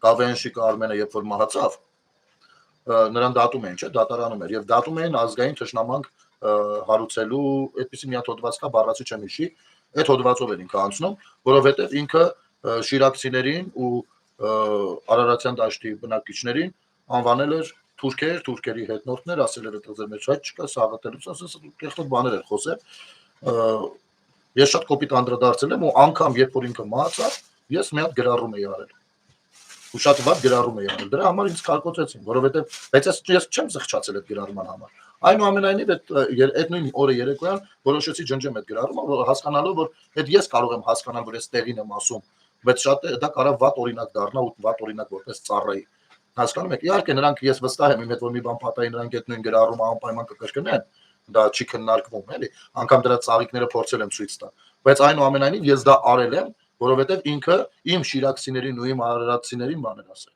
Կավենշիկը Արմենը երբ որ մահացավ, նրան դատում էին, չէ, դատարանում էր եւ դատում էին ազգային թշնամանք հարուցելու այդպիսի մի հատ հոդված կա, բառացի չեմ հիշի, այդ հոդվածով էր ինքը անցնում, որովհետեւ ինքը շիրակցիներին ու Արարատյան դաշտի բնակիչներին անվանել էր թուրքեր, թուրքերի հետնորդներ ասել էր այդ ձեր մեջ այդ չկա, Սաղաթելուց ասես կեղտոտ բաներ էր խոսել։ Ես շատ կոպիտ անդրադարձել եմ ու անգամ երբ որ ինքը մահացավ, ես մի հատ գրառում էի արել։ Ու շատ վատ գրառում էի արել։ Դրա համար ինձ կարկոցեցին, որովհետև բայց ես չեմ զղջացել այդ գրառման համար։ Այնուամենայնիվ այդ նույն օրը երեկոյան որոշեցի ջնջեմ այդ գրառումը, որ հասկանալով որ այդ ես կարող եմ հասկանալ, որ ես տեղին եմ ասում, բայց շատ դա կարող վատ օրինակ դառնա ու վատ օրինակ որպես ծառայի։ Հասկանում եք, իհարկե նրանք ես վստահ եմ, իմ հետ որ մի բան պատահի նրանք այդ նույն գրառումը անպայման կկրկնեն, դա չի քննարկվում, էլի, անգամ դրա ծաղիկները փորձել եմ ցույց տալ, բայց այնուամենայնիվ ես դա արել եմ, որովհետև ինքը իմ շիրակցիներին ու իմ արարատցիներին բաներ ասել։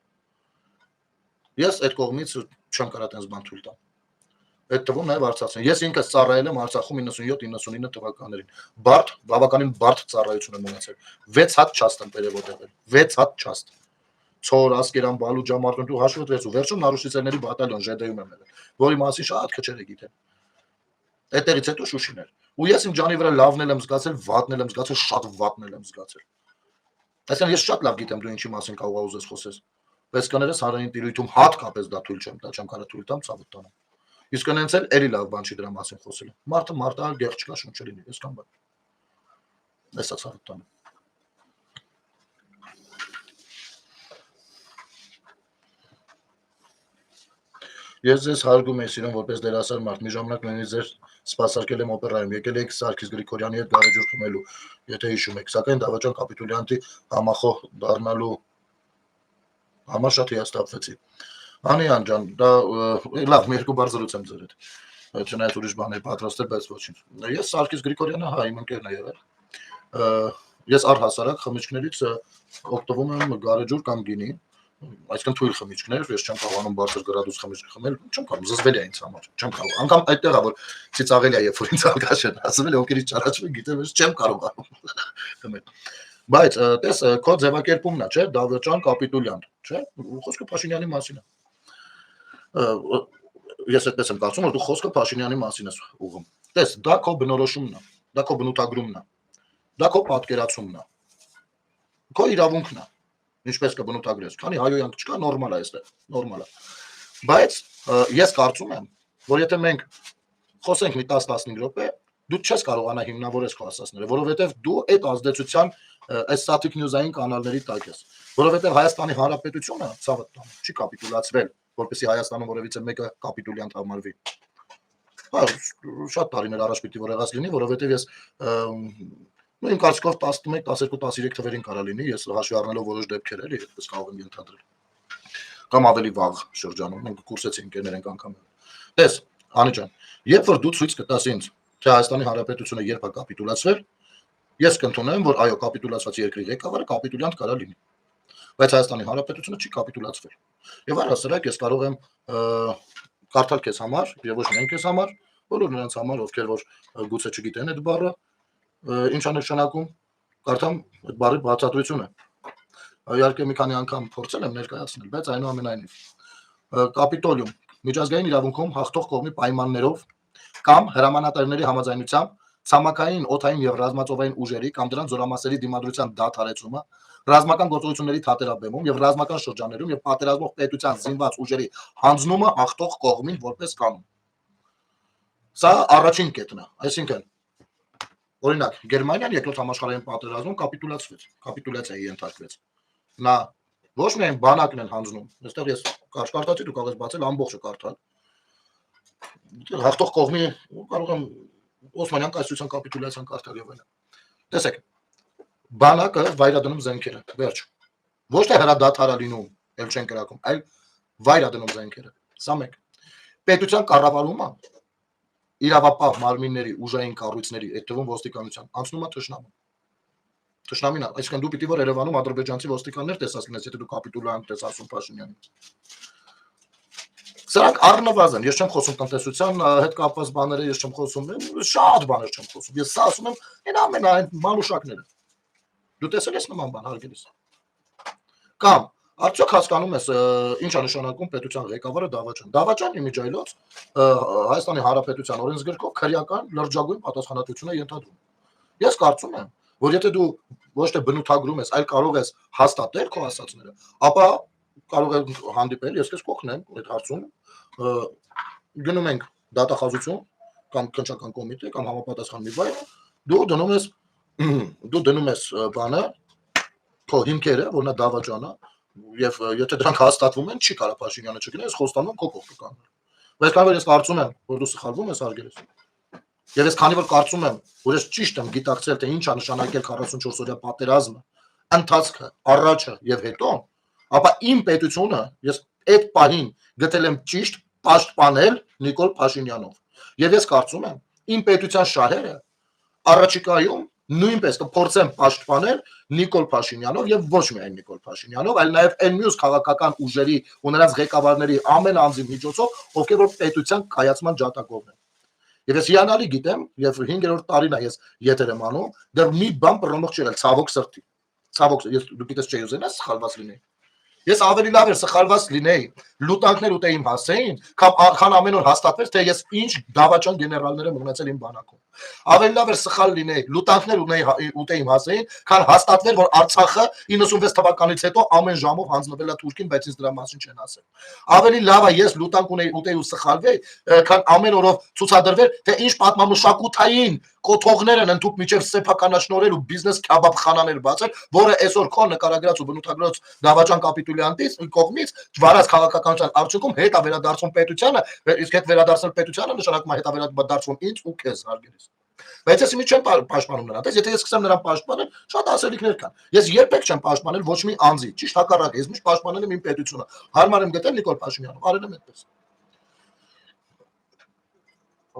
Ես այդ կողմից չեմ կարող այդպես բան թույլ տալ։ Այդ թվում նաև Արցախին։ Ես ինքս ծառայել եմ Արցախում 97-99 թվականներին։ Բարդ, բավականին բարդ ծառայություն եմ ունեցել։ 6 հատ չաստ եմ перевод եղել։ 6 հատ չաստ։ Ցոր, Ասկերան, Բալուջա, Մարտունու հաշվով վերցու, վերջում Նարուշիցերների բատալյոն ԺԴ-ում եմ եղել, որի մասին շատ քչերը գիտեն։ Այդտեղից հետո Շուշին էր։ Ու ես իմ ջանի վրա լավն եմ զգացել, վատն եմ զգացել, շատ վատն եմ զգացել։ Այսինքն ես շատ լավ գիտեմ դու ինչի մասին կարող ուզես խոսես։ Բայց կներես հանրային տիրույթում հատկապես դա թույլ չեմ տա, չեմ կարող թույլ տամ ցավոտ տանեմ։ Իսկ նենց էլ էլի լավ բան չի դրա մասին խոսել։ Մարդը մարտահար գեղ չկա շունչ չլինի, ես կամ բան։ Էսա ցավոտ տանեմ։ Ես ձեզ հարգում եմ սիրուն որպես դերասար մարդ, մի ժամանակ նույնիսկ ձեր սպասարկել եմ օպերայում, եկել եք Սարգիս Գրիգորյանի հետ գարեջուր խմելու, եթե հիշում եք, սակայն Դավաճան կապիտուլյանտի համախոհ դառնալու համար շատ հիասթափվեցի։ Անյան ջան, դա լավ, մի երկու բառ զրուցեմ ձեր հետ։ Չնայած ուրիշ բաներ պատրաստել, բայց ոչինչ։ Ես Սարգիս Գրիգորյանը հա իմ ընկերն է եղել։ Ես առհասարակ խմիչքներից օգտվում եմ գարեջուր կամ գինի, այսինքն թույլ խմիչքներ, ես չեմ կարողանում բարձր գրադուս խմիչք խմել, չեմ կարող, զզվել է ինձ համար, չեմ կարող։ Անգամ այդտեղ է որ ծիծաղել է, երբ որ ինձ ալկաշեն, ասում է օկերից ճարաճում, գիտեմ, ես չեմ կարող խմել։ Բայց տես քո ձևակերպումն է, չէ՞, Դավաճան կապիտուլյանտ, չէ՞։ Խոսքը Փաշինյանի մասին է։ Ես այդպես եմ կարծում, որ դու խոսքը Փաշինյանի մասին ես ուղղում։ Տես, դա քո բնորոշումն է, դա քո բնութագրումն է, դա քո պատկերացումն է, քո իրավունքն է, ինչպես կբնութագրես, քանի հայոյանք չկա, նորմալ է այստեղ, նորմալ է։ Բայց ես կարծում եմ, որ եթե մենք խոսենք մի 10-15 րոպե, դու չես կարողանա հիմնավորես քո ասածները, որովհետև դու այդ ազդեցության այս static news-ային կանալների տակ ես, որովհետև Հայաստանի Հանրապետությունը ցավոտ տան չի կապիտուլացվել, որպեսզի Հայաստանում որևիցե մեկը կապիտուլյանտ համարվի։ Հա, շատ տարիներ առաջ պիտի որ եղած լինի, որովհետև ես իմ կարծիքով 11, 12, 13 թվերին կարա լինի, ես հաշվի առնելով որոշ դեպքեր էլի, այդպես կարող եմ ենթադրել։ Կամ ավելի վաղ շրջանում, մենք կուրսեցի ընկերներ ենք անգամ։ Տես, Անի ջան, երբ որ դու ցույց կտաս ինձ, թե Հայաստանի Հանրապետությունը երբ է կապիտուլացվել, ես կընդունեմ, որ այո, կապիտուլացված երկրի ղեկավարը կապիտուլյանտ կարա լինի։ Բայց Հայաստանի Հանրապետությունը չի կապիտուլացվել։ Եվ առհասարակ ես կարող եմ կարդալ քեզ համար, եւ ոչ միայն քեզ համար, բոլոր նրանց համար, ովքեր որ գուցե չգիտեն այդ բառը, ինչ է նշանակում, կարդամ այդ բառի բացատրությունը։ Իհարկե մի քանի անգամ փորձել եմ ներկայացնել, բայց այնուամենայնիվ կապիտոլիում միջազգային իրավունքում հաղթող կողմի պայմաններով կամ հրամանատարների համաձայնությամբ ցամաքային, օդային եւ ռազմածովային ուժերի կամ դրանց զորամասերի դիմադրության դադարեցումը, ռազմական գործողությունների թատերաբեմում եւ ռազմական շրջաններում եւ պատերազմող պետության զինված ուժերի հանձնումը հաղթող կողմին որպես կանոն։ Սա առաջին կետն է, այսինքն օրինակ Գերմանիան երկրորդ համաշխարհային պատերազմում կապիտուլացվեց, կապիտուլյացիայի ենթարկվեց։ Նա ոչ միայն բանակն են հանձնում, այստեղ ես կարտացի դու կարող ես բացել ամբողջը կարդալ։ Հաղթող կողմի կարող եմ Օսմանյան կայսրության կապիտուլյացիան կարդալ եւ այլն։ Տեսեք, բանակը վայրադնում զենքերը, վերջ։ Ոչ թե հրադադար լինում, ել չեն կրակում, այլ վայրադնում զենքերը։ Սա մեկ։ Պետության կառավարումը իրավապահ մարմինների ուժային կառույցների, այդ թվում ոստիկանության, անցնում է թշնամուն։ Թշնամին, այսինքն դու պիտի որ Երևանում ադրբեջանցի ոստիկաններ տեսած լինես, եթե դու կապիտուլյանտ ես ասում Փաշինյանին։ Սրանք առնվազն, ես չեմ խոսում տնտեսության հետ կապված բաները, ես չեմ խոսում, շատ բաներ չեմ խոսում։ Ես սա ասում եմ, այն ամենայն մանուշակները։ Դու տեսել ես նման բան հարգելիս։ Կամ արդյոք հասկանում ես ինչ է նշանակում պետության ղեկավարը Դավաճան։ Դավաճան իմիջայլոց Հայաստանի Հանրապետության օրենսգրքով քրեական լրջագույն պատասխանատվություն է ենթադրում։ Ես կարծում եմ, որ եթե դու ոչ թե բնութագրում ես, այլ կարող ես հաստատել քո ասածները, ապա կարող է հանդիպել, ես քեզ կօգնեմ այդ հարցում։ Գնում ենք դատախազություն կամ քննչական կոմիտե կամ համապատասխան մի վայր, դու դնում ես բանը, քո հիմքերը, որ նա դավաճանա, եւ եթե դրանք հաստատվում են, չի կարող Փաշինյանը չգնա, ես խոստանում քո կողքը կանգնել։ Բայց քանի որ ես կարծում եմ, որ դու սխալվում ես արգելես։ Եվ ես քանի որ կարծում եմ, որ ես ճիշտ եմ գիտակցել, թե ինչ է նշանակել 44 օրյա պատերազմը, ընթացքը, առաջը եւ հետո, ապա իմ պետությունը ես այդ պահին գտել եմ ճիշտ պաշտպանել Նիկոլ Փաշինյանով։ Եվ ես կարծում եմ, իմ պետության շահերը առաջիկայում նույնպես կփորձեմ պաշտպանել Նիկոլ Փաշինյանով եւ ոչ միայն Նիկոլ Փաշինյանով, այլ նաեւ այն մյուս քաղաքական ուժերի ու նրանց ղեկավարների ամեն անձի միջոցով, ովքեր որ պետության կայացման ջատագովն են։ Եվ ես հիանալի գիտեմ, եւ 5-րդ տարին է ես եթեր եմ անում, դեռ մի բան պրոմոք չեղել, ցավոք սրտի։ Ցավոք, ես դու գիտես չէի ուզենա սխալված լինեի։ Ես ավելի լավ էր սխալված լինեի, լուտանքներ ուտեիմ հասեին, քան ամեն օր հաստատվեր, թե ես ինչ դավաճան գեներալներ եմ ունեցել իմ բանակում։ Ավելի լավ էր սխալ լինեի, լուտանքներ ուտեիմ հասեին, քան հաստատվեր, որ Արցախը 96 թվականից հետո ամեն ժամով հանձնվել է Թուրքին, բայց ինձ դրա մասին չեն ասել։ Ավելի լավ է ես լուտանք ուտեի ու սխալվեի, քան ամեն օրով ցուցադրվեր, թե ինչ պատմամշակութային կոթողներ են ընդհուպ միջև սեփականաշնորհել ու բիզնես քաբաբ խանաներ բացել, որը այսօր քո նկարագրած ու բնութագրած դավաճան կապիտուլյանտից կողմից վարած քաղաքականության արդյունքում հետ է վերադարձում պետությանը, իսկ հետ վերադարձնել պետությանը նշանակում է հետ է վերադարձում ինձ ու քեզ հարգելիս։ Բայց ես իմիջ չեմ պաշտպանում նրան, եթե ես սկսեմ նրան պաշտպանել, շատ ասելիքներ կան։ Ես երբեք չեմ պաշտպանել ոչ մի անձի, ճիշտ հակառակը, ես միշտ պաշտպանել եմ իմ պետությունը։ Հարմար եմ գտել Նիկոլ Փաշինյանով, արել եմ այդպես։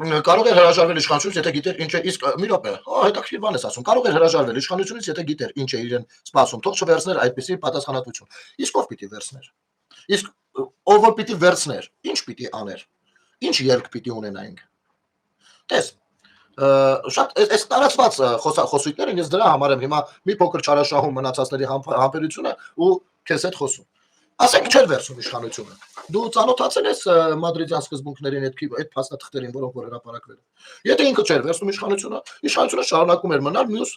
Կարող է հրաժարվել իշխանությունից, եթե գիտեր ինչ է, իսկ մի րոպե, հետաքրքիր բան ես ասում, կարող է հրաժարվել իշխանությունից, եթե գիտեր ինչ է իրեն սպասում, թող չվերցներ այդպիսի պատասխանատվություն։ Իսկ ով պիտի վերցներ։ Իսկ ով որ պիտի վերցներ, ինչ պիտի աներ։ Ինչ ելք պիտի ունենայինք։ Տես, շատ այս տարածված խոսույթներ են, ես դրա համար եմ հիմա մի փոքր չարաշահում մնացածների համբերությունը ու քեզ հետ խոսում։ Ասենք չէր վերցում իշխանությունը։ Դու ծանոթացել ես մադրիդյան սկզբունքներին այդ փաստաթղթերին, որոնք որ հրապարակվել են։ Եթե ինքը չէր վերցնում իշխանությունը շարունակում էր մնալ մյուս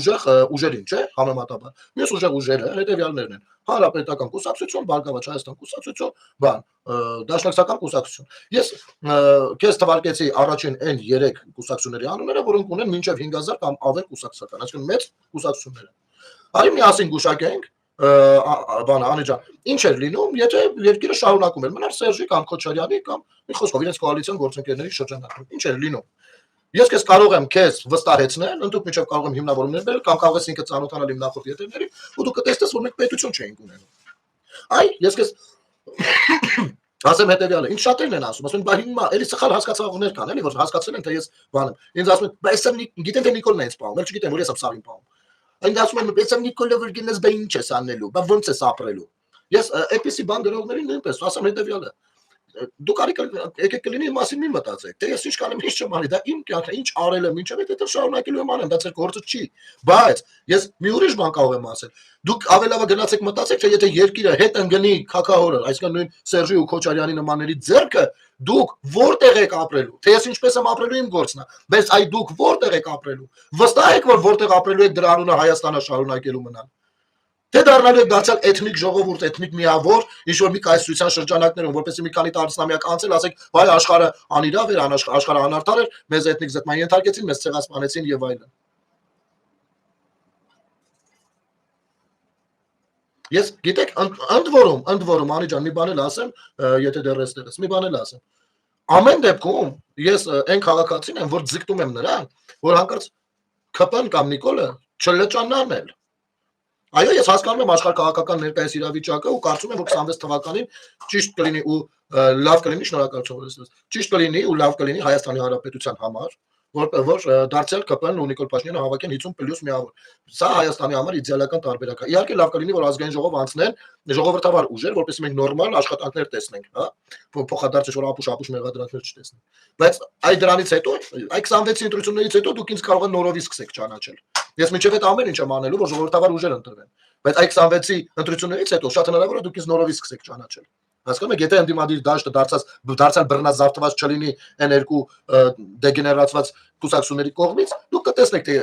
ուժեղ ուժերին, չէ՞, համեմատաբար։ Մյուս ուժեղ ուժերը հետևյալներն են. Հանրապետական կուսակցություն, Բարգավաճ Հայաստան կուսակցություն, Դաշնակցական կուսակցություն։ Ես քեզ թվարկեցի առաջին այն 3 կուսակցությունների անունները, որոնք ունեն մինչև 5000 կամ ավել կուսակցական, այսինքն մեծ կուսակցություններ։ Արի միասին գուշակենք անիջան, ինչ էր լինում, եթե երկիրը շարունակում էր մնալ Սերժի կամ Քոչարյանի կամ մի խոսքով իրենց կոալիցիոն գործընկերների շրջանակում։ Ինչ էր լինում։ Ես քեզ կարող եմ քեզ վստահեցնել, ընդդուք միջև կարող եմ հիմնավորումներ բերել կամ կարող ես ինքը ծանոթանալ իմ նախորդ եթերներին, ու դու կտեսնես, որ մենք պետություն չենք ունենում։ Այ ես քեզ ասեմ հետեւյալը, ինչ շատերն են ասում, բա հիմա էլի սխալ հասկացողներ կան, էլի որ հասկացել են, թե ես բան եմ։ Ինձ ասում են, բայց ես գիտեմ թե Նիկոլն է ինձ պահում, էլ չգիտեմ որ ես եմ սավին պահում։ Այն ասում եմ, ես Նիկոլը որ գնաց բա ինչ ես անելու, բա ոնց ես ապրելու։ Ես այդպեսի բան գրողներին նույնպես ասեմ հետեւյալը։ Դու եկեք կլինի մասին մի մտածեք, թե ես ինչ կանեմ, ինչ չեմ անի, դա իմ կյանքն է, ինչ արել եմ, ինչև է դա շարունակելու եմ անեմ, դա ձեր գործը չի։ Բայց ես մի ուրիշ բան կարող եմ ասել։ Դուք ավելավա գնացեք մտածեք, թե եթե երկիրը հետ ընկնի քաքահորը, այսինքն նույն Սերժի ու Քոչարյանի նմանների ձեռքը, դուք որտեղ եք ապրելու։ Թե ես ինչպես եմ ապրելու իմ գործն է, բայց այ դուք որտեղ եք ապրելու։ Վստահ եք, որ որտեղ ապրելու եք դրա անունը Հայաստանը շարունակելու մնալ։ Թե դառնալու եք դարձյալ էթնիկ ժողովուրդ, էթնիկ միավոր, ինչ որ մի կայսրության շրջանակներում, որպեսզի մի քանի տասնամյակ անցել, ասեք, վայ աշխարհը անիրավ էր, աշխարհը անարդար էր, մեզ էթնիկ զտման ենթարկեցին, մեզ ցեղասպանեցին եւ այլն։ Ես գիտեք, ընդ որում Անի ջան, մի բան էլ ասեմ, եթե դեռ էստեղ ես, մի բան էլ ասեմ։ Ամեն դեպքում ես այն քաղաքացին եմ, որ ձգտում եմ նրան, որ հանկարծ ԿՊ-ն կամ Նիկոլը չլճանան էլ։ Այո, ես հասկանում եմ աշխարհ քաղաքական ներկայիս իրավիճակը ու կարծում եմ, որ 26 թվականին ճիշտ կլինի ու լավ կլինի, շնորհակալություն։ Ճիշտ կլինի ու լավ կլինի Հայաստանի Հանրապետության համար, որ դարձյալ ԿՊ-ն ու Նիկոլ Փաշինյանը հավաքեն 50+ միավոր։ Սա Հայաստանի համար իդեալական տարբերակ է։ Իհարկե լավ կլինի, որ ազգային ժողով անցնեն ժողովրդավար ուժեր, որպեսզի մենք նորմալ աշխատանքներ տեսնենք, հա, փոխադարձ որ ապուշ մեղադրանքներ չտեսնենք։ Բայց այ դրանից հետո, այ 26-ի ընտրություններից հետո դուք ինձ կարող եք նորովի սկսեք ճանաչել։ Ես մինչև այդ ամեն ինչ եմ անելու, որ ժողովրդավար ուժեր ընտրվեն։ Բայց այ 26-ի ընտրություններից հետո շատ հնարավոր է դուք ինձ նորովի սկսեք ճանաչել։ Հասկանում եք, եթե ընդդիմադիր դաշտը դարձյալ բռնազարդված չլինի այն երկու դեգեներացված կուսակցությունների կողմից, դուք կտեսնեք թե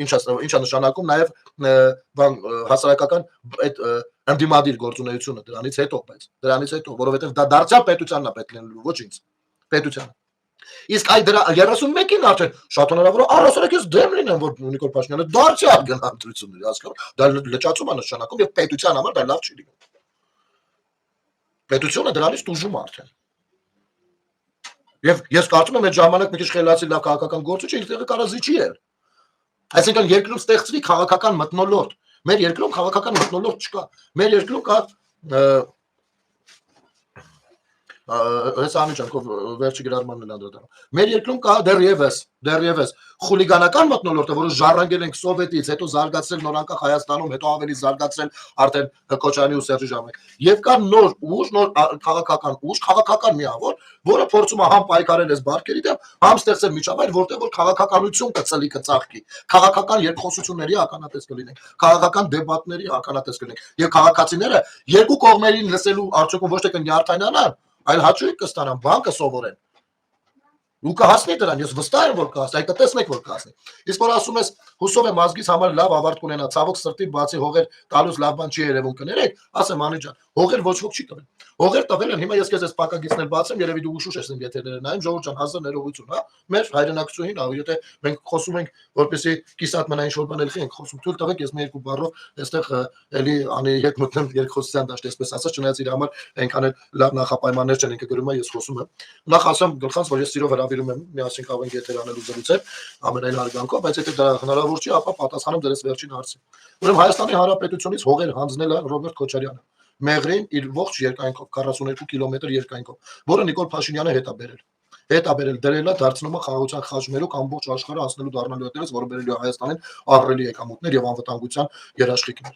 ինչա նշանակում նաև հասարակական այդ Ընդդիմադիր գործունեությունը դրանից հետո, բայց դրանից հետո, որովհետև դա դարձյալ պետությանն է պետք լինելու, ոչ ինձ, պետությանը։ Իսկ այդ դրա 31-ին արդեն շատ հնարավոր է առասարակ ես դեմ լինեմ, որ Նիկոլ Փաշինյանը դարձյալ գնա ընտրությունների, հասկանու՞մ, դա լճացում է նշանակում եւ պետության համար դա լավ չի լինում։ Պետությունը դրանից տուժում է արդեն։ Եվ ես կարծում եմ այդ ժամանակ մի քիչ խելացի լավ քաղաքական գործիչ իր տեղը կարա զիջի էլ։ Այսինքն երկրում ստեղծվի քաղաքական մթնոլորտ։ Մեր երկրում քաղաքական մթնոլորտ չկա։ Մեր երկրում կա այս անիջանքով վերջի գրառմանն էլ անդրադառնում։ Մեր երկրում կա դեռևս խուլիգանական մթնոլորտը, որը ժառանգել ենք սովետից, հետո զարգացրել նոր անկախ Հայաստանում, հետո ավելի զարգացրել արդեն Քոչարյանի ու Սերժի ժամանակ։ Եվ կա նոր ուժ, նոր քաղաքական միավոր, որը փորձում է համ պայքարել այս բարքերի դեմ, համ ստեղծել միջավայր, որտեղ որ քաղաքականություն կծլի կծաղկի, քաղաքական երկխոսությունների ականատես կլինենք, քաղաքական դեբատների ականատես կլինենք, եւ քաղաքացիները երկու կողմերին լսելու արդյունքում ոչ թե կնյարդայնանան, այլ հաճույք կստանան, բան կսովորեն։ Ու կհասնի դրան, ես վստահ եմ, որ կհասնի, այդ կտեսնեք, որ կհասնի։ Իսկ որ ասում ես, հուսով եմ ազգիս համար լավ ավարտ կունենա, ցավոք սրտի բացի հողեր տալուց լավ բան չի երևում կներեք, ասեմ Անի ջան, հողեր ոչ ոք չի տվել։ Հողեր տվել են, հիմա ես քեզ այս պակագիծներ բացեմ, երևի դու ուշուշ ես իմ եթերները նայում, ժողովուրդ ջան, հազար ներողություն, հա։ Մեր հայրենակցուհին, եթե մենք խոսում ենք, որպեսզի կիսատ մնա ինչ-որ բան էլի ենք խոսում, թույլ տվեք ես մի երկու բառով այստեղ էլի Անի հետ մտնեմ երկխոսության դաշտ, այսպես ասած, չնայած իր համար այնքան էլ լավ նախապայմաններ չեն ինքը գրում է, ես խոսում եմ։ Նախ ասեմ գլխանց, որ ես սիրով հրավիրում եմ միասին կարող ենք եթեր անելու զրույցեր ամենայն հարգանքով, բայց եթե դա հնարավոր չի, ապա պատասխանում դրես վերջին հարցին։ Ուրեմն Հայաստանի Հանրապետությունից հողեր հանձնել է Ռոբերտ Քոչարյանը Մեղրին իր ողջ երկայնքով 42 կիլոմետր երկայնքով, որը Նիկոլ Փաշինյանը հետ է բերել դրել է դարձնում է խաղաղության խաչմերուկ ամբողջ աշխարհը անցնելու դառնալու հետևից, որը բերելու է Հայաստանին ահռելի եկամուտներ եւ անվտանգության երաշխիքներ։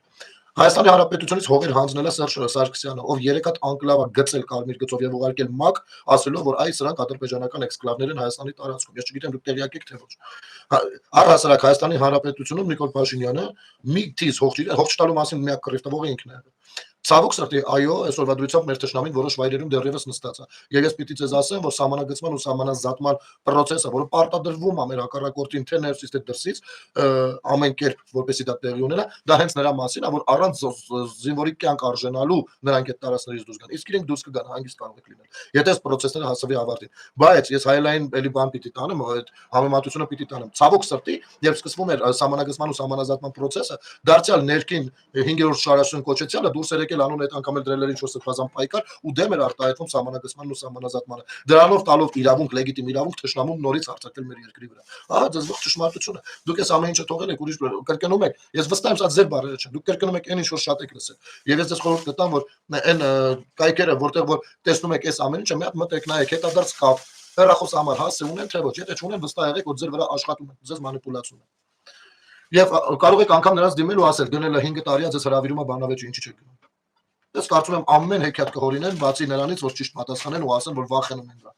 Հայաստանի Հանրապետությունից հողեր հանձնել է Սերժ Սարգսյանը, ով 3 հատ անկլավա գծել կարմիր գծով եւ ուղարկել ՄԱԿ, ասելով, որ այս սրանք ադրբեջանական էքսկլավներ են Հայաստանի տարածքում։ Ես չգիտեմ դուք տեղյակ եք թե ոչ։ Առհասարակ Հայաստանի Հանրապետությունում Նիկոլ Փաշինյանը մի թիզ հող չտալու մասին միակ կռիվ տվողը ինքն է։ Ցավոք սրտի, այո, այսօրվա դրությամբ մեր թշնամին որոշ վայրերում դեռևս նստած է։ Եվ ես պիտի ձեզ ասեմ, որ սահմանագծման ու սահմանազատման process-ը, որը պարտադրվում է մեր հակառակորդին թե ներսից թե դրսից, ամեն կերպ, որպեսզի դա տեղի ունենա, դա հենց նրա մասին է, որ առանց զինվորի կյանք արժանալու նրանք այդ տարածքներից դուրս գան։ Իսկ իրենք դուրս կգան, հանգիստ կարող եք լինել։ Եթե այս process-ները հասավի ավարտին։ Բայց ես հայլային էլի բան պիտի տանեմ, այդ համեմատությունը պիտի տանեմ։ Ցավոք սրտի, երբ սկսվում էր սահմանագծման ու սահմանազատման process-ը, դարձյալ ներքին 5-րդ շարաշուն կոչեցյալը դուրս էր եկել անուն այդ անգամ էլ դրել էր ինչ-որ սրբազան պայքար ու դեմ էր արտահայտվում սահմանագծմանն ու սահմանազատմանը։ Դրանով տալով իրավունք, լեգիտիմ իրավունք թշնամուն նորից հարձակել մեր երկրի վրա։ Ահա ձեզ ողջ ճշմարտությունը։ Դուք այս ամեն ինչը թողել եք ուրիշ կրկնում եք։ Ես վստահ եմ, սա ձեր բառերը չեն։ Դուք կրկնում եք այն ինչ որ շատ եք լսել։ Եվ ես ձեզ խորհուրդ կտամ, որ այն կայքերը, որտեղ որ տեսնում եք այս ամեն ինչը, մի հատ մտեք նայեք, հետադարձ կապ, հեռախոս համար հասցե ունեն թե ոչ։ Եթե չունեն, վստահ եղեք, որ ձեր վրա աշխատում են, ձեզ մանիպուլացում են։ Եվ կարող եք անգամ նրանց դիմել ու ասել, գնելը 5 տարի է, ձեզ հրավիրում է բանավեճի, ինչի չեք գնում։ Ես կարծում եմ ամեն հեքիաթ կհորինեն, բացի նրանից, որ ճիշտ պատասխանեն ու ասեն, որ վախենում են դրա։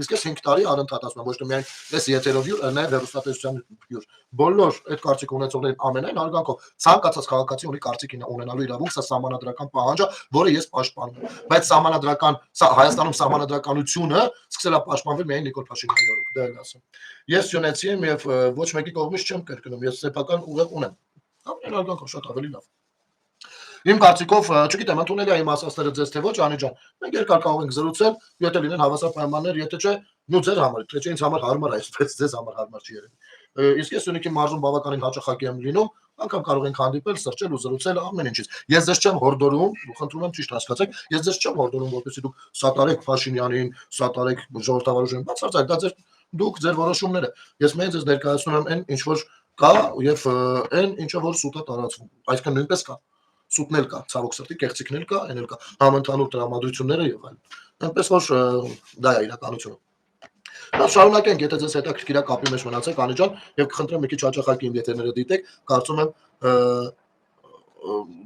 Իսկ ես 5 տարի անընդհատ ասում եմ, ոչ թե միայն այս եթերով յուր, նաև հեռուստատեսության յուր։ Բոլոր այդ կարծիք ունեցողներին ամենայն հարգանքով ցանկացած քաղաքացի ունի կարծիք ունենալու իրավունք, սա սահմանադրական պահանջ է, որը ես պաշտպանում եմ։ Բայց Հայաստանում սահմանադրականությունը սկսել է պաշտպանվել միայն Նիկոլ Փաշինյանի օրոք, դա էլ ասեմ։ Ես սյունեցի եմ եւ ոչ մեկի կողմից չեմ կրկնում, ես սեփական ուղեղ ունեմ։ Ամեն հարգանքով շատ ավելի լավ։ Իմ կարծիքով, չգիտեմ, ընդունել է իմ ասածները ձեզ թե ոչ, Անի ջան։ Մենք երկար կարող ենք զրուցել, եթե լինեն հավասար պայմաններ, եթե չէ, նու ձեր համար, թե չէ ինձ համար հարմար է, այսպես ձեզ համար հարմար չի երևի։ Իսկ ես Սյունիքի մարզում բավականին հաճախակի եմ լինում, անգամ կարող ենք հանդիպել, սրճել ու զրուցել ամեն ինչից։ Ես ձեզ չեմ հորդորում, խնդրում եմ ճիշտ հասկացեք, ես ձեզ չեմ հորդորում, որպեսզի դուք սատարեք Փաշինյանին, սատարեք ժողովրդավար ուժերին, բացարձակ, դա դուք ձեր որոշումները։ Ես միայն ձեզ ներկայացնում եմ այն, ինչ որ կա եւ այն, ինչը որ սուտ է տարածվում։ Այսինքն նույնպես կա սուտնել կա, ցավոք սրտի կեղծիքներ կա, այն էլ կա, համընդհանուր տրամադրությունները եւ այլն։ Այնպես որ դա է իրականությունը։ Դա շարունակենք, եթե ձեզ հետաքրքիր է կապի մեջ մնացեք, Անի ջան, եւ կխնդրեմ մի քիչ հաճախակի իմ եթերները դիտեք, կարծում եմ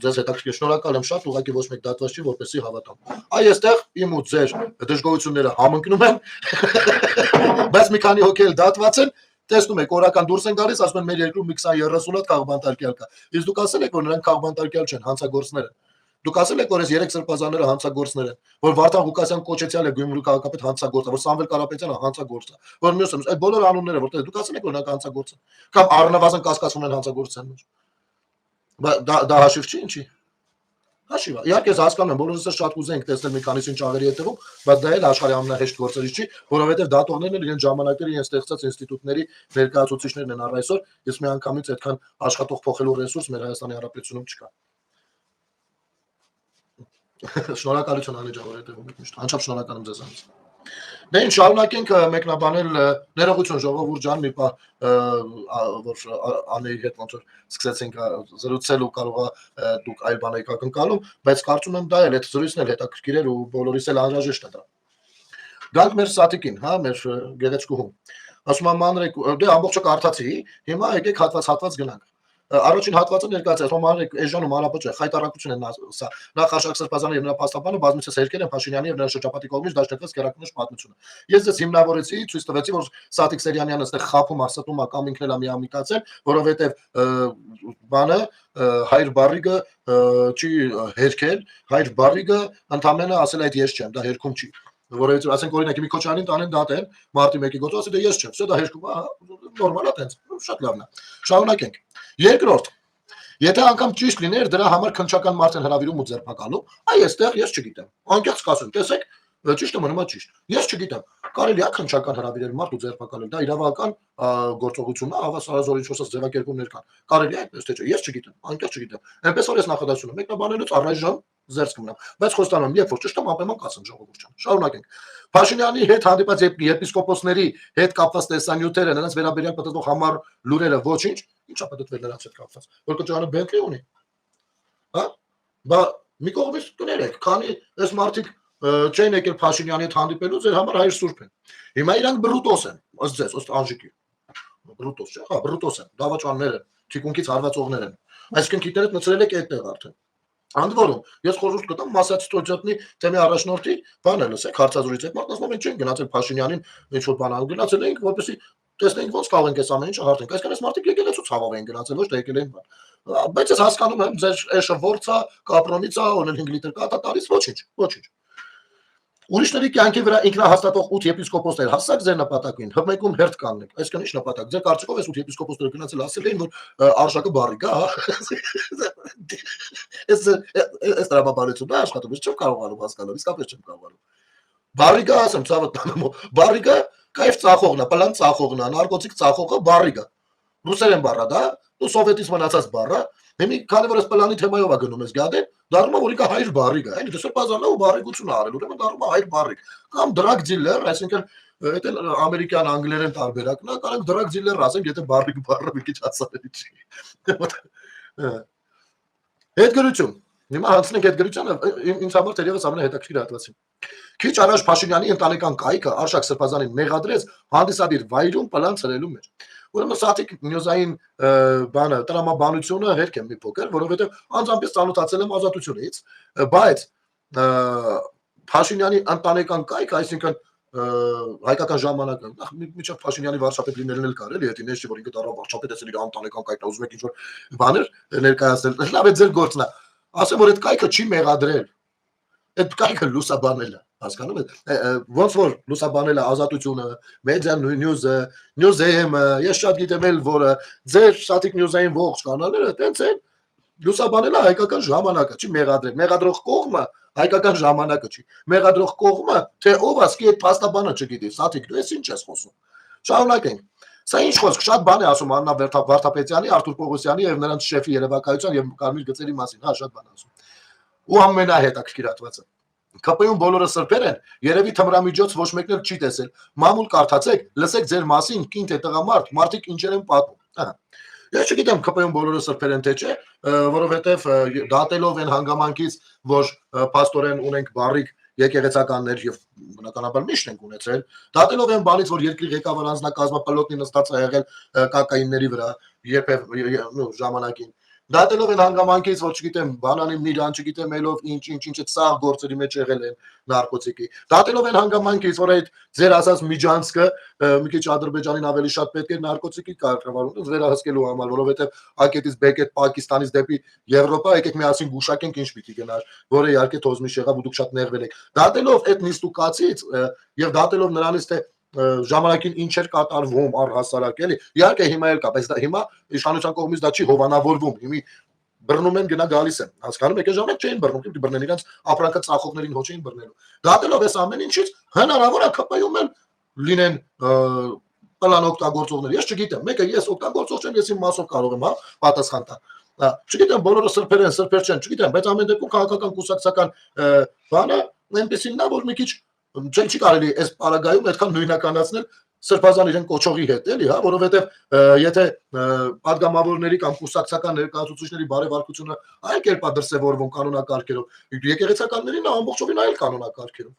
ձեզ հետաքրքիր, շնորհակալ եմ շատ, ուղղակի ոչ մեկ դատված չի, որպեսզի հավատամ։ Այ այստեղ իմ ու ձեր դժգոհությունները համընկնում են, բայց մի քանի հոգի էլ դատված են։ Տեսնում եք, օրական դուրս են գալիս, ասում են մեր երկրում մի 20-30 հատ քաղբանտարկյալ կա։ Իսկ դուք ասել եք, որ նրանք քաղբանտարկյալ չեն, հանցագործներ են։ Դուք ասել եք, որ այս 3 սրբազանները հանցագործներ են, որ Վարդան Ղուկասյան կոչեցյալ է Գյումրու քաղաքապետ հանցագործ, որ Սամվել Կարապետյանը հանցագործ է, որ մյուսը այդ բոլոր անունները որտեղ դուք ասել եք, որ նրանք հանցագործ են, կամ առնվազն կասկածում են հանցագործության մեջ։ Դա հաշիվ չի ինչի։ Հաշիվա։ Իհարկե ես հասկանում եմ, բոլորս շատ կուզենք տեսնել մի քանիսին ճաղերի հետևում, բայց դա էլ աշխարհի ամենահեշտ գործերից չի, որովհետև դատողներն էլ իրենց ժամանակները իրենց ստեղծած ինստիտուտների ներկայացուցիչներն են առ այսօր, ես մի անգամից այդքան աշխատող փոխելու ռեսուրս մեր Հայաստանի Հանրապետությունում չկա։ Շնորհակալություն Անի ջան, որ հետևում եք միշտ։ Անչափ շնորհակալ եմ ձեզանից։ Դե ինչ շարունակենք մեկնաբանել ներողություն ժողովուրդ ջան, մի պահ որ Անեի հետ ոնց որ սկսեցինք զրուցել ու կարողա դուք այլ բան եք ակնկալում, բայց կարծում եմ դա էլ այդ զրույցն էլ հետաքրքիր էր ու բոլորիս էլ անհրաժեշտ է դա։ Գանք մեր սատիկին, հա, մեր գեղեցկուհուն։ Ասում եմ մանրեք, դե ամբողջը կարդացի, հիմա եկեք հատված գնանք։ Առաջին հատվածը ներկայացած Հոմանրիկ Էժանում հանրապետության խայտարակություն են սա նախ Արշակ Սրբազյանը եւ նրա փաստաբանը բազմիցս հերքել են Փաշինյանի եւ նրա շրջապատի կողմից դաշնակցած քերակնուշ պատմությունը։ Ես ձեզ հիմնավորեցի, ցույց տվեցի, որ Սատիկ Սերյանյանը այստեղ խափում ասատում է կամ ինքն էլ է միամիտացել, որովհետեւ բանը հայր բարիգը չի հերքել, հայր բարիգը ընդամենը ասել այդ ես չեմ, դա հերքում չի։ Որովհետեւ ասենք օրինակ մի Քոչարյանին տանեն դատեն մարտի 1-ի գոտու ասի դե ես չեմ, դա հերքում է, նորմալ է տենց, շատ լավն է։ Շարունակենք։ Երկրորդ, եթե անգամ ճիշտ լիներ դրա համար քննչական մարդ են հրավիրում ու ձերբակալում, այ այստեղ ես չգիտեմ։ Անկեղծ կասեմ, տեսեք, ճիշտը մնում է ճիշտ։ Ես չգիտեմ։ Կարելի է քննչական հրավիրել մարդ ու ձերբակալել, դա իրավական գործողություն է, հավասարազոր ինչ որսած ձևակերպումներ կան։ Կարելի է այդպես թե չէ, ես չգիտեմ, անկեղծ չգիտեմ։ Այնպես որ ես նախադասում եմ, մեկնաբանելուց առայժմ զերծ կմնամ, բայց խոստանում եմ, երբ որ ճիշտ եմ անպայման կասեմ ժողովուրդ ջան։ Շարունակենք։ Փաշինյանի հետ հանդիպած եպիսկոպոսների հետ կապված տեսանյութերը, նրանց վերաբերյալ պատտվող համար լուրերը ոչինչ, ինչա պատտվել նրանց հետ կապված։ Որ Քոչարյանը բենկի ունի։ Հա? Բա մի կողմից կներեք, քանի այս մարդիկ չեն եկել Փաշինյանի հետ հանդիպելու, ձեր համար հայր սուրբ են։ Հիմա իրանք բրուտոս են, ըստ ձեզ, ըստ Անժիկի։ Բրուտոս չէ, հա, բրուտոս են, դավաճաններ են, թիկունքից հարվածողներ են։ Այսինքն գիտերդ մցրել եք այդտեղ արդեն։ Ընդ որում, ես խորհուրդ կտամ Մասաչուստոջատնի թեմի առաջնորդի բանը լսեք, հարցազրույց եք մարդ ասում են չեն գնացել Փաշինյանին ինչ որ բան ան գնացել ենք, որպեսզի տեսնենք ոնց կարող ենք այս ամեն ինչը հարթենք։ Այսինքն այս մարդիկ եկել են ցավով են գնացել, ոչ թե եկել են բան։ Բայց ես հասկանում եմ, ձեր էշը ворցա, կապրոնիցա, օրեն 5 լիտր կաթա տալիս, ոչինչ, ոչինչ։ Ուրիշների կյանքի վրա ինքնահաստատող 8 եպիսկոպոսներ հասած ձեր նպատակին, հմեկում հերթ կաննեք։ Այսինքն ինչ նպատակ։ Ձեր կարծիքով այս 8 եպիսկոպոսները գնացել ասել էին, որ Արշակը բարի կա, Այս տրամաբանությունը դա աշխատում, ես չեմ կարողանում հասկանալ, իսկապես չեմ կարողանում։ Բարիգա ասեմ, ցավը տանեմ, բարիգա կայֆ ծախողն է, պլան ծախողն է, նարկոտիկ ծախողը բարիգա։ Ռուսերեն բառա դա, ու սովետից մնացած բառա, հիմի քանի որ այս պլանի թեմայով է գնում ես գադեն, դառնում է որ ինքը հայր բարիգա, էլի դեսը բազարնա ու բարիգություն արել, ուրեմն դառնում է հայր բարիգ։ Կամ դրագ դիլեր, այսինքն դա էլ ամերիկյան անգլերեն տարբերակն է, կարող դրագ դիլեր ասենք, եթե բարիգ բառը մի քիչ հասարելի չի։ Հետգրություն։ Հիմա հանցնենք հետգրությանը, ինձ համար թերևս ամենահետաքրքիր հատվածին։ Քիչ առաջ Փաշինյանի ընտանեկան կայքը Արշակ Սրբազանին մեղադրեց հանդիսադիր վայրում պլան ծրելու մեջ։ Ուրեմն Սատիկ նյուզային բանը տրամաբանությունը հերք է մի փոքր, որովհետև անձամբ ծանոթացել եմ Ազատությունից, բայց Փաշինյանի ընտանեկան կայքը, այսինքն հայկական ժամանակը, նախ միջավ Փաշինյանի վարչապետ լինելն էլ կար, էլի, եթե նես չի որ ինքը դառա վարչապետ էսել իր ընտանեկան կայքն, ուզում եք ինչ որ բաներ ներկայացնել, լավ է ձեր գործն է։ Ասեմ որ այդ կայքը չի մեղադրել։ Այդ կայքը լուսաբանել է, հասկանում եք։ Ոնց որ լուսաբանել է Ազատությունը, Media News-ը, News-ը, ես շատ գիտեմ էլ որը ձեր Սատիկ News-ային ողջ կանալները տենց են լուսաբանել է հայկական ժամանակը, չի մեղադրել։ Մեղադրող կողմը հայկական ժամանակը չի։ Մեղադրող կողմը թե ով ասկի այդ փաստաբանը չգիտի, Սատիկ դու ես ինչ ես խոսում։ Շարունակենք։ Սա ինչ խոսք, շատ բան է ասում Աննա Վարդապետյանի, Արթուր Պողոսյանի եւ նրանց շեֆի երևակայության եւ Կարմիր գծերի մասին, հա, շատ բան ասում։ Ու ամենահետաքրքիր հատվածը։ ԿՊ-ում բոլորը սրբեր են, երևի թմրամիջոց ոչ մեկն էլ չի տեսել։ Մամուլ կարդացեք, լսեք ձեր մասին, կին թե տղամարդ, մարդիկ ինչեր են պատմում։ Ահա։ Ես չգիտեմ ԿՊ-ում բոլորը սրբեր են թե չէ, որովհետեւ դատելով են հանգամանքից, որ փաստորեն ունենք բարիկ եկեղեցականներ եւ բնականաբար միշտ ենք ունեցել, դատելով են բանից, որ երկրի ղեկավար անձնակազմը պլոտնի նստած է եղել կակայինների վրա, երբև ժամանակին։ Դատելով են հանգամանքից, որ չգիտեմ, բանանի Միրան, չգիտեմ, ելով ինչ այդ սաղ գործերի մեջ եղել են նարկոտիկի։ Դատելով են հանգամանքից, որ այդ ձեր ասած Միջանցկը մի քիչ Ադրբեջանին ավելի շատ պետք է նարկոտիկի կարգավորում վերահսկելու համար, որովհետև ակետից բեկետ Պակիստանից դեպի Եվրոպա եկեք միասին գուշակենք ինչ պիտի գնար, որը իհարկե թոզմիշ եղավ ու դուք շատ նեղվել եք։ Դատելով այդ նիստուկացից եւ դատելով նրանից թե ժամանակին ինչ էր կատարվում առհասարակ էլի իհարկե հիմա էլ կա բայց դա հիմա իշխանության կողմից դա չի հովանավորվում հիմի բռնում են գնա գալիս են, հասկանում եք, այն ժամանակ չէին բռնում, դեպի բռնեն իրենց ապրանքը ծախողներին հոչ էին բռնելու։ Դատելով այս ամեն ինչից հնարավոր է ԿՊ-ում էլ լինեն պլան օգտագործողներ։ Ես չգիտեմ, մեկը ես օգտագործող չեմ, ես իմ մասով կարող եմ, հա, պատասխան տալ։ Չգիտեմ, բոլորը սրբեր են, սրբեր չեն, չգիտեմ, բայց ամեն դեպքում քաղաքական կուսակցական բանը այնպեսին նա, որ մի քիչ չի կարելի այս պարագայում այդքան նույնականացնել սրբազան իրեն կոչողի հետ, էլի, հա, որովհետև եթե падգամավորների կամ կուսակցական ներկայացուցիչների բարեվարկությունը այլ կերպ է դրսևորվում կանոնակարգերով, եկեղեցականներին ամբողջովին այլ կանոնակարգերով։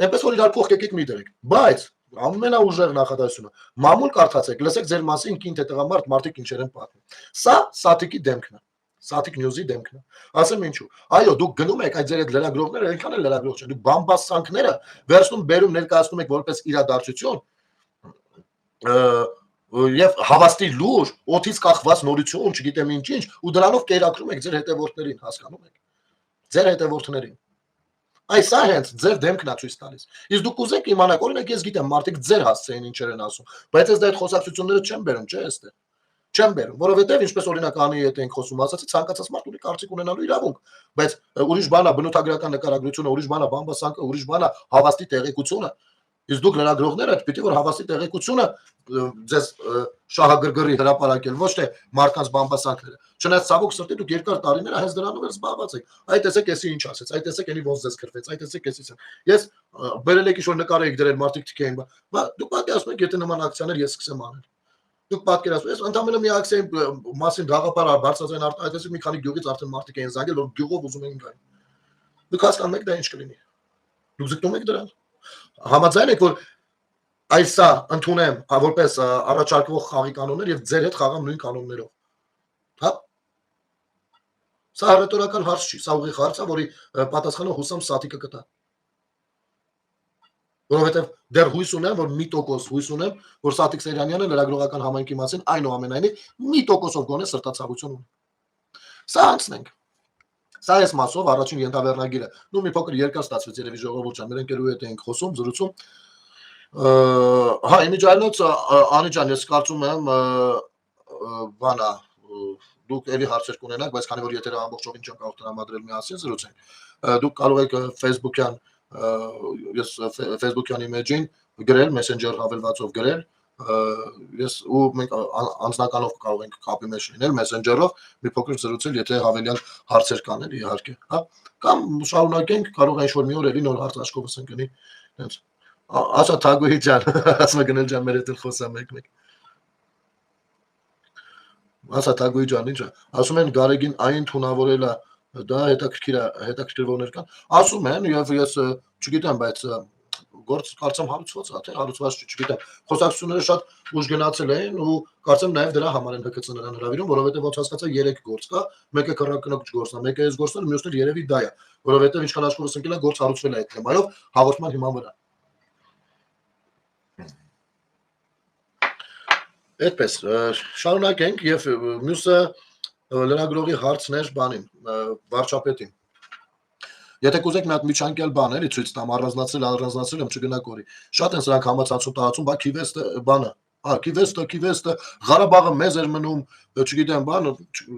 Այնպես որ իրար փոխկեկիկ մի դրեք, բայց ամենաուժեղ նախադասությունը մամուլ կարդացեք, լսեք ձեր մասին կին թե տղամարդ մարդիկ ինչեր են պատմում։ Սա սաթիկի դեմքն է, սաթիկ նյուզի դեմքն է։ Ասեմ ինչու։ Այո, դուք գնում եք այդ ձեր այդ լրագրողները, այնքան էլ լրագրող չեն, դուք բամբասանքները վերցնում, բերում ներկայացնում եք որպես իրադարձություն եւ հավաստի լուր, օթից կախված նորություն, չգիտեմ ինչ, ու դրանով կերակրում եք ձեր հետևորդներին, հասկանում եք։ Ձեր հետևորդներին։ Այս սա հենց ձեր դեմքն է ցույց տալիս։ Իսկ դուք ուզեք իմանաք, օրինակ ես գիտեմ, մարդիկ ձեր հասցեին ինչեր են ասում, բայց ես դա այդ խոսակցությունները չեմ բերում, չէ՞ այստեղ։ Չեմ բերում, որովհետև ինչպես օրինակ անի հետ ենք խոսում, ասացի ցանկացած մարդ ունի կարծիք ունենալու իրավունք, բայց ուրիշ բան է բնութագրական նկարագրությունը, ուրիշ բան է բամբասանքը, ուրիշ բան է հավաստի տեղեկությունը։ Իսկ դուք լրագրողները պիտի որ հավաստի տեղեկությունը ձեզ շահագրգռի հրապարակել, ոչ թե մարդկանց բամբասանքները։ Չնայած ցավոք սրտի դուք երկար տարիներ հենց դրանով էլ զբաղված եք։ Այ տեսեք էսի ինչ ասեց, այ տեսեք էլի ոնց ձեզ քրվեց, այ տեսեք էսից։ Ես բերել եք ինչ-որ նկար եք դրել, մարդիկ թքեին, բա դուք պատկերացնում եք, եթե նման ակցիաներ ես սկսեմ անել։ Դուք պատկերացնում եք, ընդամենը մի ակցիայի մասին գաղափար բարձրացան այ տեսեք մի քանի գյուղից արդեն մարդիկ էին զանգել, որ գյուղով ուզում էին գալ։ Դուք հասկանում եք դա ինչ կլինի։ Դուք զգնում եք դրան։ Համաձայն եք, որ այսա ընդունեմ որպես առաջարկվող խաղի կանոններ եւ ձեր հետ խաղամ նույն կանոններով։ Հա։ Սա ռետորական հարց չի, սա ուղիղ հարց է, որի պատասխանը հուսամ սաթիկը կտա։ Որովհետեւ դեռ հույս ունեմ, որ մի տոկոս հույս ունեմ, որ Սաթիկ Սեյրանյանը լրագրողական համայնքի մասին այնուամենայնիվ մի տոկոսով գոնե սրտացավություն ունի։ Սա անցնենք։ Սա էս մասով առաջին ենթավերնագիրը։ Նու մի փոքր երկար ստացվեց երևի ժողովուրդ ջան, մեր ընկերուհի հետ էինք խոսում, զրուցում։ Հա, իմիջայլոց Անի ջան, ես կարծում եմ բանա դուք էլի հարցեր կունենաք, բայց քանի որ եթերը ամբողջովին չեմ կարող տրամադրել միասին զրուցենք, դուք կարող եք Facebook-յան ես Facebook-յան իմեջին գրել, Messenger հավելվածով գրել, ես ու մենք անձնականով կարող ենք կապի մեջ լինել Messenger-ով, մի փոքր զրուցել, եթե հավելյալ հարցեր կան էլ իհարկե, հա, կամ շարունակենք, կարող է ինչ-որ մի օր էլի նոր հարց աշխովս ընկնի, հենց ասա Թագուհի ջան, ասում գնել ջան մեր հետ խոսամ մեկ-մեկ։ Ասա Թագուհի ջան, ի՞նչ է։ Ասում են Գարեգին այն թունավորել է, դա հետաքրքրվողներ կան։ Ասում են, եւ ես չգիտեմ, բայց գործ կարծեմ հարուցված է, թե հարուցված չի, չգիտեմ։ Խոսակցությունները շատ ուժ գնացել են ու կարծեմ նաեւ դրա համար են ՀԿՑ նրան հրավիրում, որովհետեւ ոնց հասկացա 3 գործ կա, մեկը քրակնոջ գործն է, մեկը էս գործն է, մյուսները երևի դա է, որովհետեւ ինչքան աշխովս ընկել է գործ հարուցվել է այդ թեմայով հաղորդման հիման վրա։ Այդպես շարունակենք եւ մյուսը լրագրողի հարցն էր բանին, վարչապետին։ Եթե կուզեք մի հատ միջանկյալ բան էլի ցույց տամ, առանձնացրել եմ չգնա կորի։ Շատ են սրանք համացածում տարածում, բա քիվեստը բանը, հա, քիվեստը Ղարաբաղը մեզ էր մնում, չգիտեմ, բան,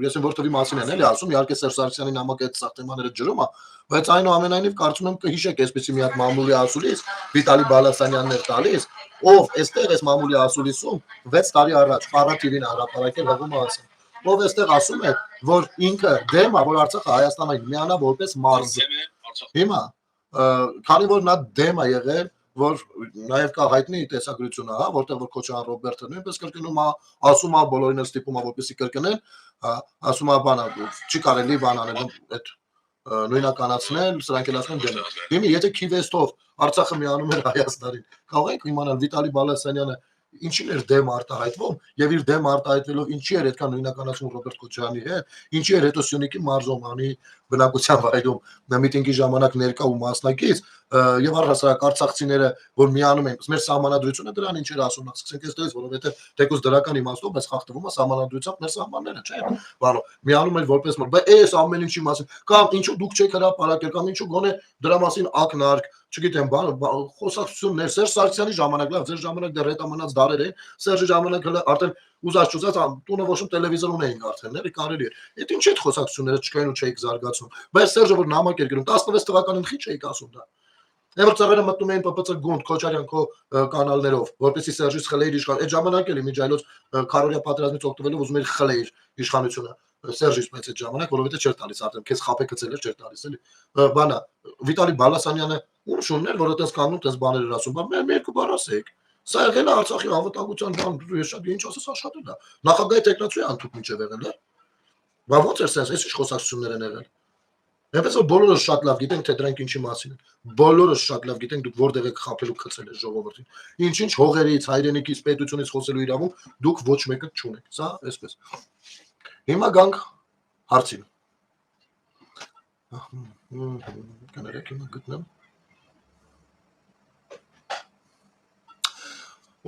ես եմ որ տվի մասին են էլի ասում, իհարկե Սերժ Սարգսյանի նամակը այդ սաղ թեմաները ջրում է, բայց այնուամենայնիվ կարծում եմ կհիշեք այսպեսի մի հատ մամուլի ասուլիս, Վիտալի Բալասանյանն էր տալիս, ով այստեղ այս մամուլի ասուլիսում 6 տարի առաջ Փառա TV-ն հրապարակել հողում ասում, ով այստեղ ասում է, որ ինքը դեմ է, որ Արցախը Հայաստանը միանա որպես մարզ։ Հիմա, քանի որ նա դեմ է եղել, որ նաև կա հայտնի տեսագրությունը, հա, որտեղ որ Քոչարյան Ռոբերտը նույնպես կրկնում է, ասում է բոլորին ստիպում է որպեսզի կրկնեն, ասում է բանա, չի կարելի բան անել այդ նույնականացնել, սրանք էլ ասում դեմ են։ Հիմա եթե քիվեստով Արցախը միանում էր Հայաստանին, կարող ենք իմանալ Վիտալի Բալասանյանը ինչին էր դեմ արտահայտվում եւ իր դեմ արտահայտվելով ինչի էր այդքան նույնականացում Ռոբերտ Քոչարյանի հետ, ինչի էր հետո Սյունիքի մարզոմանի բնակության վայրում միտինգի ժամանակ ներկա ու մասնակից եւ առհասարակ արցախցիները, որ միանում են, մեր սահմանադրությունը դրան ինչ էր ասում, սկսենք այստեղից, որովհետեւ թեկուզ դրական իմաստով, բայց խախտվում է սահմանադրությամբ մեր սահմանները, չէ՞։ Բանո, միանում են որպես մոտ, բայց այս ամեն ինչի մասին, կամ ինչու դուք չեք հրապարակել, կամ ինչու գոնե դրա մասին ակնարկ, չգիտեմ, խոսակցություններ, Սերժ Սարգսյանի ժամանակ, լավ, ձեր ժամանակ դեռ հետամանած դարեր են, Սերժի ժամանակ հələ արդեն ուզած չուզած տունը ոչմ տելևիզոր ունեինք արդեն, էլի կարելի է։ Այդ ինչ այդ խոսակցությունները չկային ու չէիք զարգացում։ Բայց Սերժը որ նամակ էր գրում 16 թվականին խի չէիք ասում դա։ Եվ ծառերը մտնում էին ՊՊՑ գունդ Քոչարյան քո կանալներով, որպեսզի Սերժից խլեիր իշխան։ Այդ ժամանակ էլի միջայլոց քարորիա պատերազմից օգտվելով ուզում էր խլեիր իշխանությունը։ Սերժից մեծ այդ ժամանակ, որովհետեւ չէր տալիս արդեն քեզ խապե գցել էր, չէր տալիս էլի։ Բանա Վիտալի Բալասանյանը ում շուններ, որ այդպես կանում, այդպես բաներ էր ասում, բայց մեր երկու բառ ասեք։ Սա եղել է Արցախի անվտանգության բան, ես շատ ինչ ասես աշխատել է։ Նախագահի տեխնացուի անդուկ միջև եղել է։ Բա ո՞նց էր sense, այս ինչ խոսակցություններ են եղել։ Այնպես որ բոլորը շատ լավ գիտենք, թե դրանք ինչի մասին են։ Բոլորը շատ լավ գիտենք, դուք որտեղ եք խափելու գցել է ժողովրդին։ Ինչ հողերից, հայրենիքից, պետությունից խոսելու իրավունք դուք ոչ մեկը չունեք։ Սա այսպես։ Հիմա գանք հարցին։ Կներեք հիմա գտնեմ։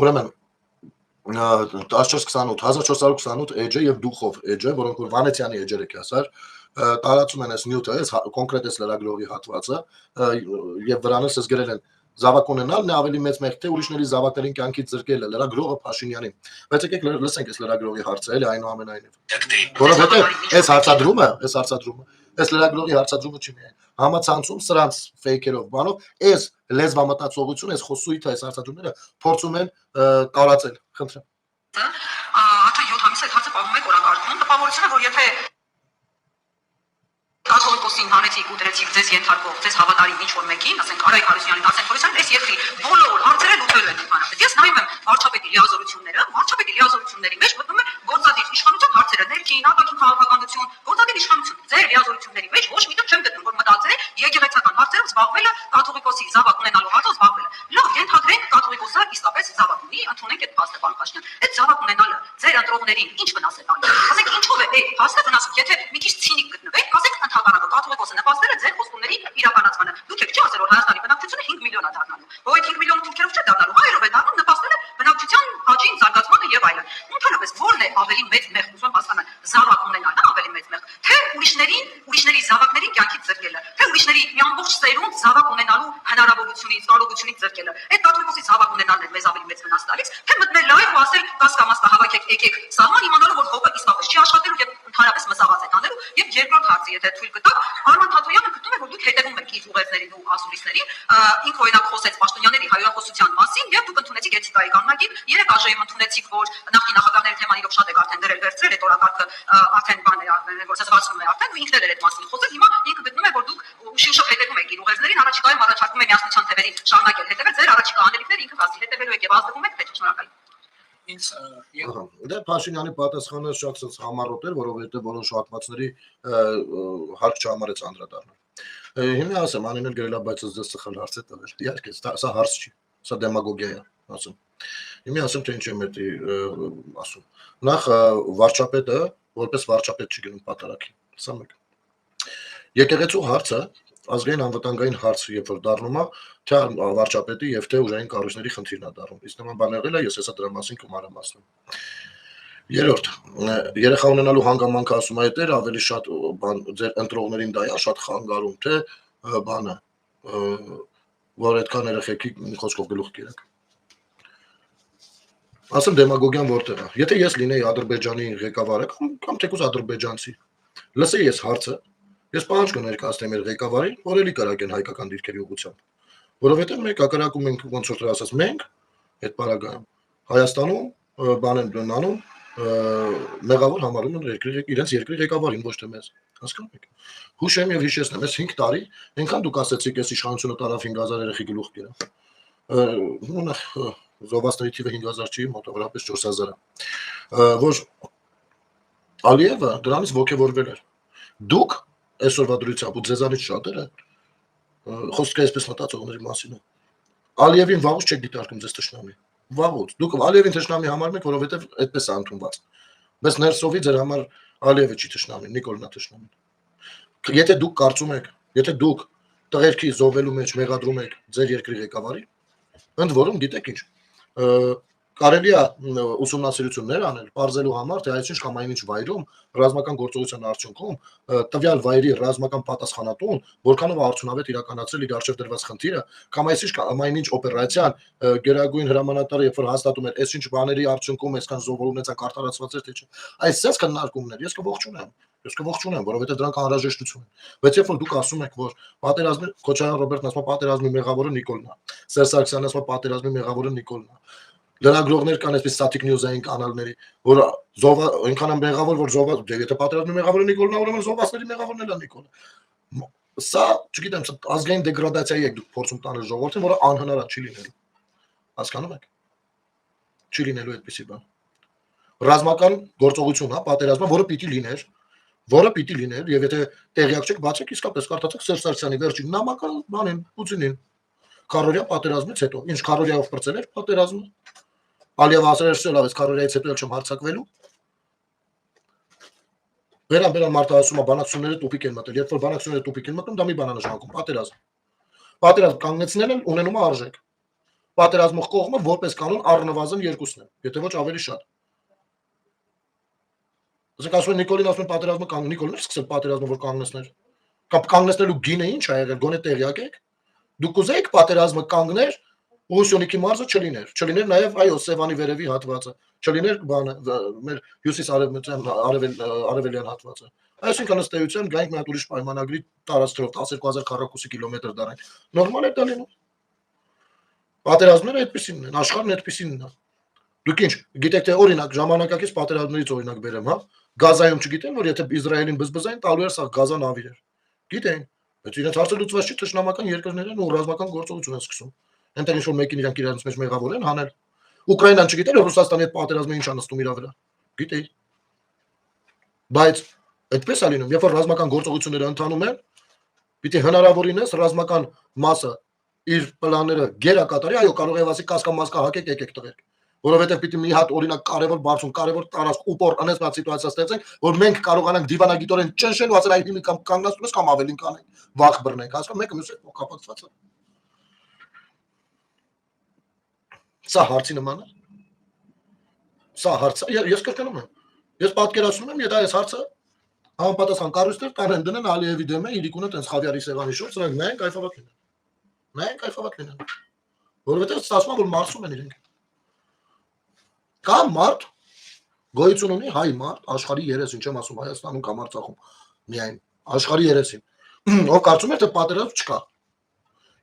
Ուրեմն 1428 էջը եւ դուխով էջը, որոնք որ Վանեցյանի էջերը կասար, տարածում են այս նյութը, այս կոնկրետ այս լրագրողի հատվածը եւ վրանից ես գրել են զավակ ունենալն է ավելի մեծ մեղք թե ուրիշների զավակներին կյանքից զրկելը լրագրողը Փաշինյանին։ Բայց եկեք լսենք այս լրագրողի հարցը, էլի այնուամենայնիվ։ Որովհետեւ այս հարցադրումը, այս լրագրողի հարցադրումը չի միայն համացանցում սրանց ֆեյքերով, բանով, այս լեզվամտածողությունը, այս խոսույթը, այս հարցադրումները փորձում են տարածել։ Խնդրեմ։ Արդեն 7 ամիս այդ հարցը պահում եք օրակարգում, տպավորությունը որ եթե Կաթողիկոսին հանեցիք ու դրեցիք ձեզ ենթարկող, ձեզ հավատարիմ ինչ-որ մեկին, ասենք Արայք Հարությունյանին, ասենք Թորոսյանին, այս երկրի բոլոր հարցերը լուծելու են ընդհանրապես։ Ես նայում եմ վարչապետի լիազորությունների մեջ մտնում է գործադիր իշխանության հարցերը, ներքին, արտաքին քաղաքականություն, գործադիր իշխանություն, ձեր լիազորությունների մեջ ոչ մի տեղ չեմ գտնում, որ մտածել է եկեղեցական հարցերով զբաղվելը, կաթողիկոսի զավակ ունենալու հարցով զբաղվելը։ Լավ, ենթադրենք կաթողիկոսը իսկապես զավակ ունի, ընդունենք այդ փաստը, պարոն Փաշինյան։ Այդ զավակ ունենալը ձեր ընտրողներին ինչ վնաս է տալիս։ Ասենք ինչով է այդ փաստը վնասում, եթե մի քիչ ցինիկ գտնվեք, ասենք ընդհանրապես կաթողիկոսը նպաստել է ձեր խոստումների իրականացմանը։ Դուք եք չի ասել որ Հայաստանի բնակչությունը 5 միլիոն է դառնալու։ Որ այդ 5 միլիոն թուրքերով չէ դառնալու, հայերով է դառնում, նպաստել է բնակչության աճին, զարգացմանը եւ այլն։ Ընդհանրապես ո՞րն է ավելի մեծ մեղք, ուզում հասկանալ, զավակ ունենալն է ավելի մեծ մեղք, թե ուրիշների զավակներին կյանքից զրկելը, թե ուրիշների մի ամբողջ սերունդ զավակ ունենալու հնարավորությունից, կարողությունից զրկելը։ Այդ կաթողիկոսի զավակ ունենալն է մեզ ավելի մեծ վնաս տալիս, թե մտնել լայվ ու ասել կասկամաստ հավաքեք, եկեք սահման իմանալով որ հողը իսկապես չի աշխատելու եւ ընդհանրապես մսաղած եք անելու։ Եվ երկրորդ հարցը, եթե թույլ կտաք, Արման Թաթոյանը գտնում է որ դուք հետևում եք իր ուղերձներին ու ասուլիսներին, ինքը օրինակ խոսեց պաշտոնյաների հայրախոսության մասին եւ դուք ընդունեցիք էթիկայի կանոնակին, երեք ԱԺ-ում ընդունեցիք որ նախկին նախագահների թեմաներով շատ եք արդեն դրել վերցրել այդ օրակարգը արդեն բան է որ զարգացնում է արդեն ու ինքն էլ այդ մասին խոսել, հիմա ինքը գտնում է որ դուք ուշիուշ հետևում եք իր ուղերձներին, առաջիկայում առաջարկում է միասնության թևերին շարունակել հետևել, ձեր առաջիկա անելիքները ինքը կասի հետևելու եք եւ ազդվում եք, թե շնորհակալ։ Դե Փաշինյանի պատասխանը շատ համառոտ էր, որովհետեւ որոշ հատվածների հարկ չհամարեց անդրադառնալ։ Հիմա ասեմ, անին էլ գրելա, բայց ձեզ սխալ հարց է տվել։ Իհարկե, սա հարց չի, սա դեմագոգիա է, ասում։ Հիմա ասեմ, թե ինչ եմ էդի ասում։ Նախ վարչապետը, որպես վարչապետ չի գնում պատարագին, սա մեկ։ Եկեղեցու հարցը ազգային անվտանգային հարց, երբ որ դառնում է, թե վարչապետի եւ թե ուժային կառույցների խնդիրն է դառնում։ Իսկ նման բան եղել է, ես հեսա դրա մասին կմանրամասնեմ։ Երրորդ, երեխա ունենալու հանգամանքը ասում է այդեր ավելի շատ բան ձեր ընտրողներին դա է շատ խանգարում, թե բանը, որ այդքան երեխեքի խոսքով գլուխ կերեք։ Ասեմ դեմագոգիան որտեղ է։ Եթե ես լինեի Ադրբեջանի ղեկավարը կամ թեկուզ ադրբեջանցի, լսեի ես հարցը, ես պահանջ կներկայացնեմ իր ղեկավարին, որ էլի կրակեն հայկական դիրքերի ուղղությամբ։ Որովհետև մենք ակրակում ենք ոնց որ ասած մենք այդ պարագայում Հայաստանում բան են անում մեղավոր համարում են իրենց երկրի ղեկավարին, ոչ թե մեզ։ Հասկանում եք։ Հուշեմ եւ հիշեցնեմ, ես 5 տարի այնքան դուք ասացիք, այս իշխանությունը տարավ 5000 երեխի գլուխ կերավ։ Ունա զովասների թիվը 5000 չի, մոտավորապես 4000-ը։ Որ Ալիևը դրանից ոգևորվել էր։ Դուք այսօրվա դրությամբ ու ձեզանից շատերը խոսքը այսպես մտածողների մասին է։ Ալիևին վաղուց չեք դիտարկում ձեզ թշնամի։ Վաղուց։ Դուք Ալիևին թշնամի համարում եք, որովհետև այդպես է ընդունված։ Բայց ներսովի ձեր համար Ալիևը չի թշնամին, Նիկոլն է թշնամին։ Եթե դուք կարծում եք, եթե դուք տղերքի զոհվելու մեջ մեղադրում եք ձեր երկրի ղեկավարին, ընդ որում գիտեք ինչ, կարելի է ուսումնասիրություններ անել, բարձելու համար, թե այսինչ կամ այնինչ վայրում ռազմական գործողության արդյունքում տվյալ վայրի ռազմական պատասխանատուն որքանով արդյունավետ իրականացրել իր արժեվ դրված խնդիրը, կամ այսինչ կամ այնինչ օպերացիան գերագույն հրամանատարը երբ որ հաստատում էր այսինչ բաների արդյունքում այսքան զոհվող ունեցանք արդարացված էր թե չէ, այս քննարկումներ ես կողջունեմ, որովհետև դրանք անհրաժեշտություն են, բայց երբ որ դուք ասում եք, որ պատերազմի Քոչարյան Ռոբերտն ասում է պատերազմի մեղավորը Նիկոլն է, Սերժ Սարգսյանն ասում է պատերազմի մեղավորը Նիկոլն է, լրագրողներ կան այսպես ստատիկ նյուզային կանալների, որ զոհվա այնքան մեղավոր որ զոհվա, եթե պատերազմի մեղավորը Նիկոլն է, ուրեմն զոհվածների մեղավորն էլ է Նիկոլը։ Սա, չգիտեմ, ազգային դեգրադացիայի եք դուք փորձում տանել ժողովրդին, որը անհնար է, չի լինելու։ Հասկանում եք։ Չի լինելու այդպիսի բան։ Ռազմական գործողություն, հա, պատերազմը, որը պիտի լիներ, եւ եթե տեղյակ չեք, բացեք իսկապես կարդացեք Սերժ Սարգսյանի վերջին նամակը բանին, Պուտինին։ Քարորիա պատերազմից հետո, ինչ Քարորիայով բրծել էր պատերազմը։ Ալիևը ասել էր, լավ, այս Քարորիայից հետո էլ չեմ հարձակվելու։ Վերան մարդը ասում է բանակցությունները տուփիկ են մտել, երբ որ բանակցությունները տուփիկ են մտնում, դա մի բան է նշանակում, պատերազմ։ Պատերազմ կանգնեցնել են ունենում է արժեք։ Պատերազմող կողմը որպես կանոն առնվազն երկուսն է, եթե ոչ ավելի շատ։ Ասենք ասում են Նիկոլին ասում են պատերազմը կանգ Նիկոլն է սկսել պատերազմը որ կանգնեցներ։ Կամ կանգնեցնելու գինը ինչ ա եղել, գոնե տեղյակ եք։ Դուք ուզեիք պատերազմը կանգներ, Ուսյոնիքի մարզը չլիներ նաև այո Սևանի վերևի հատվածը, չլիներ բանը մեր հյուսիս-արևմտյան արևելյան հատվածը։ Այսինքն ըստ էության գայինք մի հատ ուրիշ պայմանագրի տարածքով 12000 քառակուսի կիլոմետր դարային։ Նորմալ է դա լինում։ Պատերազմները այդպեսինն են, աշխարհն այդպեսինն է։ Դուք ինչ, գիտեք թե օրինակ ժամանակակից պատերազմներից օրինակ բերեմ, հա։ Գազայում չգիտեն, որ եթե Իսրայելին բզբզային, տալու էր սա Գազան ավիրեր։ Գիտեն, բայց իրենց հարցը լուծված չի, թշնամական երկրներ են ու ռազմական գործողություն են սկսում։ Այնտեղ ինչ որ մեկին իրանք իրենց մեջ մեղավոր են հանել։ Ուկրաինան չգիտեր, որ Ռուսաստանի հետ պատերազմը ինչ անստում իր վրա։ Գիտեի։ Բայց այդպես է լինում, երբ որ ռազմական գործողությունները ընթանում են, պիտի հնարավորինս ռազմական մասը իր պլանները գերակատարի, այո, կարող է ասի կասկամասկա հակեք եկեք տղերք։ Որովհետև պիտի մի հատ օրինակ կարևոր բարձուն կարևոր տարածք ուպոր անեսված սիտուացիա ստեղծենք, որ մենք կարողանանք դիվանագիտորեն ճնշել ու ասել այ հիմի կամ կանգնացնենք կամ ավելին կանենք, վախ բռնենք, հասկանու՞մ, մեկը մյուսը կապակցված է։ Սա հարցի նման է։ Սա հարցը, ես կրկնում եմ։ Ես պատկերացնում եմ, եթե այս հարցը համապատասխան կառույցներ տանեն դնեն Ալիևի դեմը, Իրիկունը տենց խավիարի սեղանի շուրջ, նրանք նայեն կայֆավատ լինեն։ Նայեն կայֆավատ լինեն։ Որովհետև ստացվում է, որ մարսում են իրենք։ Կամ մարդ գոյություն ունի հայ մարդ աշխարհի 30, չեմ ասում Հայաստանում կամ Արցախում, միայն աշխարհի 30, ով կարծում է թե պատերազմ չկա։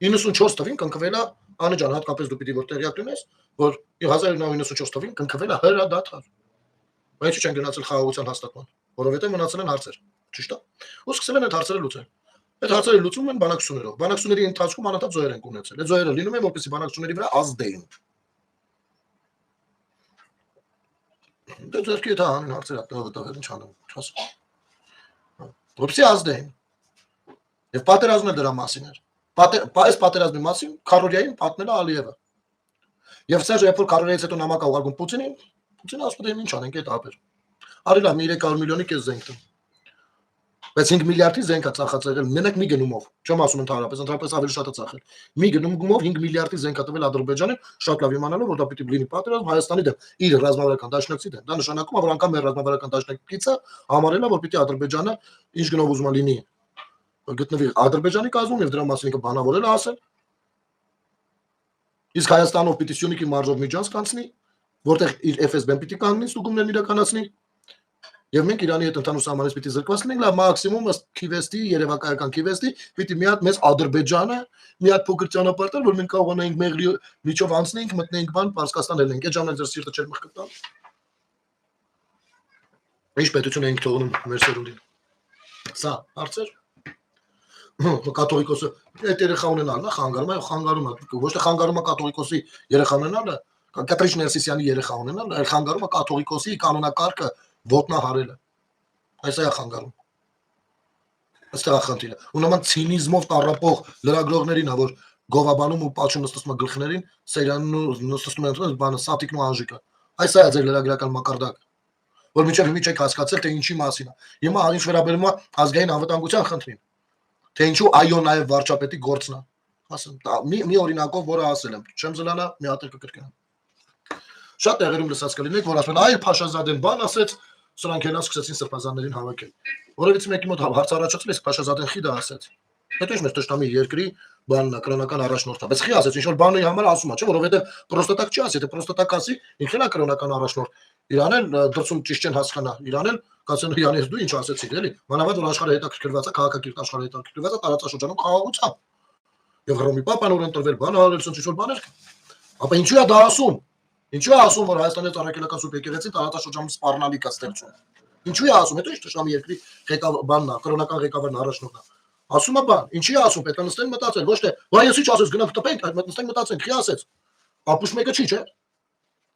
94 թվին կնքվել է Անջան, հատկապես դու պիտի որ տեղյակ լինես, որ 1994 թվին կնքվել է հրադադար։ Բայց չեն գնացել խաղաղության հաստատման, որովհետև մնացել են հարցեր, ճիշտ է։ Ու սկսել են այդ հարցերը լուծել։ Այդ հարցերը լուծում են բանակցություններով։ Բանակցությունների ընթացքում անընդհատ զոհեր են ունեցել։ Այդ զոհերը լինում են որպեսզի բանակցությունների վրա ազդեին։ Դե ձերքի դա անեն հարցերը տվտվել ինչ անեմ, չասեմ։ Որպեսզի ազդեին։ Եվ պատերազմը դրա մասին էր։ Այս պատերազմի մասին Քարորիային պատմել է Ալիևը։ Եվ Սերժը երբ որ Քարորիայից հետո նամակ ա ուղարկում Պուտինին, Պուտինը ասում է ինչ անենք այդ ապեր։ Արի լավ, 300 միլիոնի կես զենք տա։ Բայց 5 միլիարդի զենք ա ծախացել մենակ մի գնումով։ Չեմ ասում ընդհանրապես ավելի շատ է ծախել։ Մի գնումով 5 միլիարդի զենք ա տվել Ադրբեջանին, շատ լավ իմանալով որ դա պիտի լինի պատերազմ Հայաստանի դեմ, իր ռազմավարական դաշնակցի դեմ։ Դա նշանակում է որ անգամ մեր ռազմավարական դաշնակիցը համարել է որ պիտի Ադրբեջանը ինչ գնով ուզում է լինի գտնվի Ադրբեջանի կազմում եւ դրա մասին ինքը բանավորել է ասել։ Իսկ Հայաստանով պիտի Սյունիքի մարզով միջանց կանցնի, որտեղ իր FSB-ն պիտի կանգնի ստուգումներն իրականացնի։ Եվ մենք Իրանի հետ ընդհանուր սահմանից պիտի զրկված լինենք, լավ մաքսիմում ըստ Քիվեստի, երևակայական Քիվեստի, պիտի մի հատ մեծ Ադրբեջանը, մի հատ փոքր ճանապարհ տալ, որ մենք կարողանայինք Մեղրի միջով անցնենք, մտնենք բան, Պարսկաստան ելնենք։ Այդ ժամանակ ձեր սիրտը չէր մխկտան։ Ինչ պետություն ենք թողնում մեր սերունդին։ Սա հարցեր կաթողիկոսը այդ երեխա ունենալն է խանգարում, այո խանգարում է, ոչ թե խանգարում է կաթողիկոսի երեխա ունենալը, Կատրիչ Ներսիսյանի երեխա ունենալը, այլ խանգարում է կաթողիկոսի կանոնակարգը ոտնահարելը։ Այս է խանգարում։ Այստեղ է խնդիրը։ Ու նման ցինիզմով տառապող լրագրողներին, որ գովաբանում ու պատշում նստում է գլխներին, սերանն ու նստում են բանը սատիկն ու անժիկը։ Այս է ձեր լրագրական մակարդակը, որ մինչև հիմա չեք հասկացել թե ինչի մասին է։ Հիմա ինչ վերաբերում է ազգային անվտանգության խնդրին։ թե ինչու այո նաև վարչապետի գործն է։ Ասեմ, մի օրինակով, որը ասել եմ, չեմ զլանա, մի հատ կկրկնեմ։ Շատ տեղերում լսած կլինեք, որ ասում են, այ Փաշազադեն բան ասեց, սրանք հենա սկսեցին սրբազաններին հավաքել։ Որովհետեւ մեկի մոտ հարց առաջացել է, Փաշազադեն խիդա ասեց։ Հետո ինչ մեզ տշտամի երկրի բանն է, կրոնական առաջնորդը։ Բայց խի ասեց, ինչ որ բանի համար ասում է, չէ՞, որովհետեւ պրոստա տակ չի ասի, եթե պրոստա տակ ասի, ինքն է կրոնական առաջնորդ։ Իրան էլ դրսում ճիշտ չեն հասկանա։ Իրան էլ կասեն հյանես դու ինչ ասեցիր, էլի։ Մանավանդ որ աշխարհը հետաքրքրված է, քաղաքակիրթ աշխարհը հետաքրքրված է տարածաշրջանում խաղաղությամբ։ Եվ Հռոմի Պապան որ ընտրվել, բան արարելություն ինչ որ բաներ։ Ապա ինչու է դա ասում։ Ինչու է ասում, որ Հայաստանի առաքելական սուրբ եկեղեցին տարածաշրջանում սպառնալիք է ստեղծում։ Ինչու է ասում, հետո ինչ տշնամի երկրի ղեկավարն է, կրոնական ղեկավարն առաջնորդն է։ Ասում է բան, ինչի է ասում, պետք է նստեն մտածել, ոչ թե վայ ես ինչ ասես գնանք տպենք, այդ նստենք մտածենք, խի ասեց։ Ապուշ մեկը չի, չէ։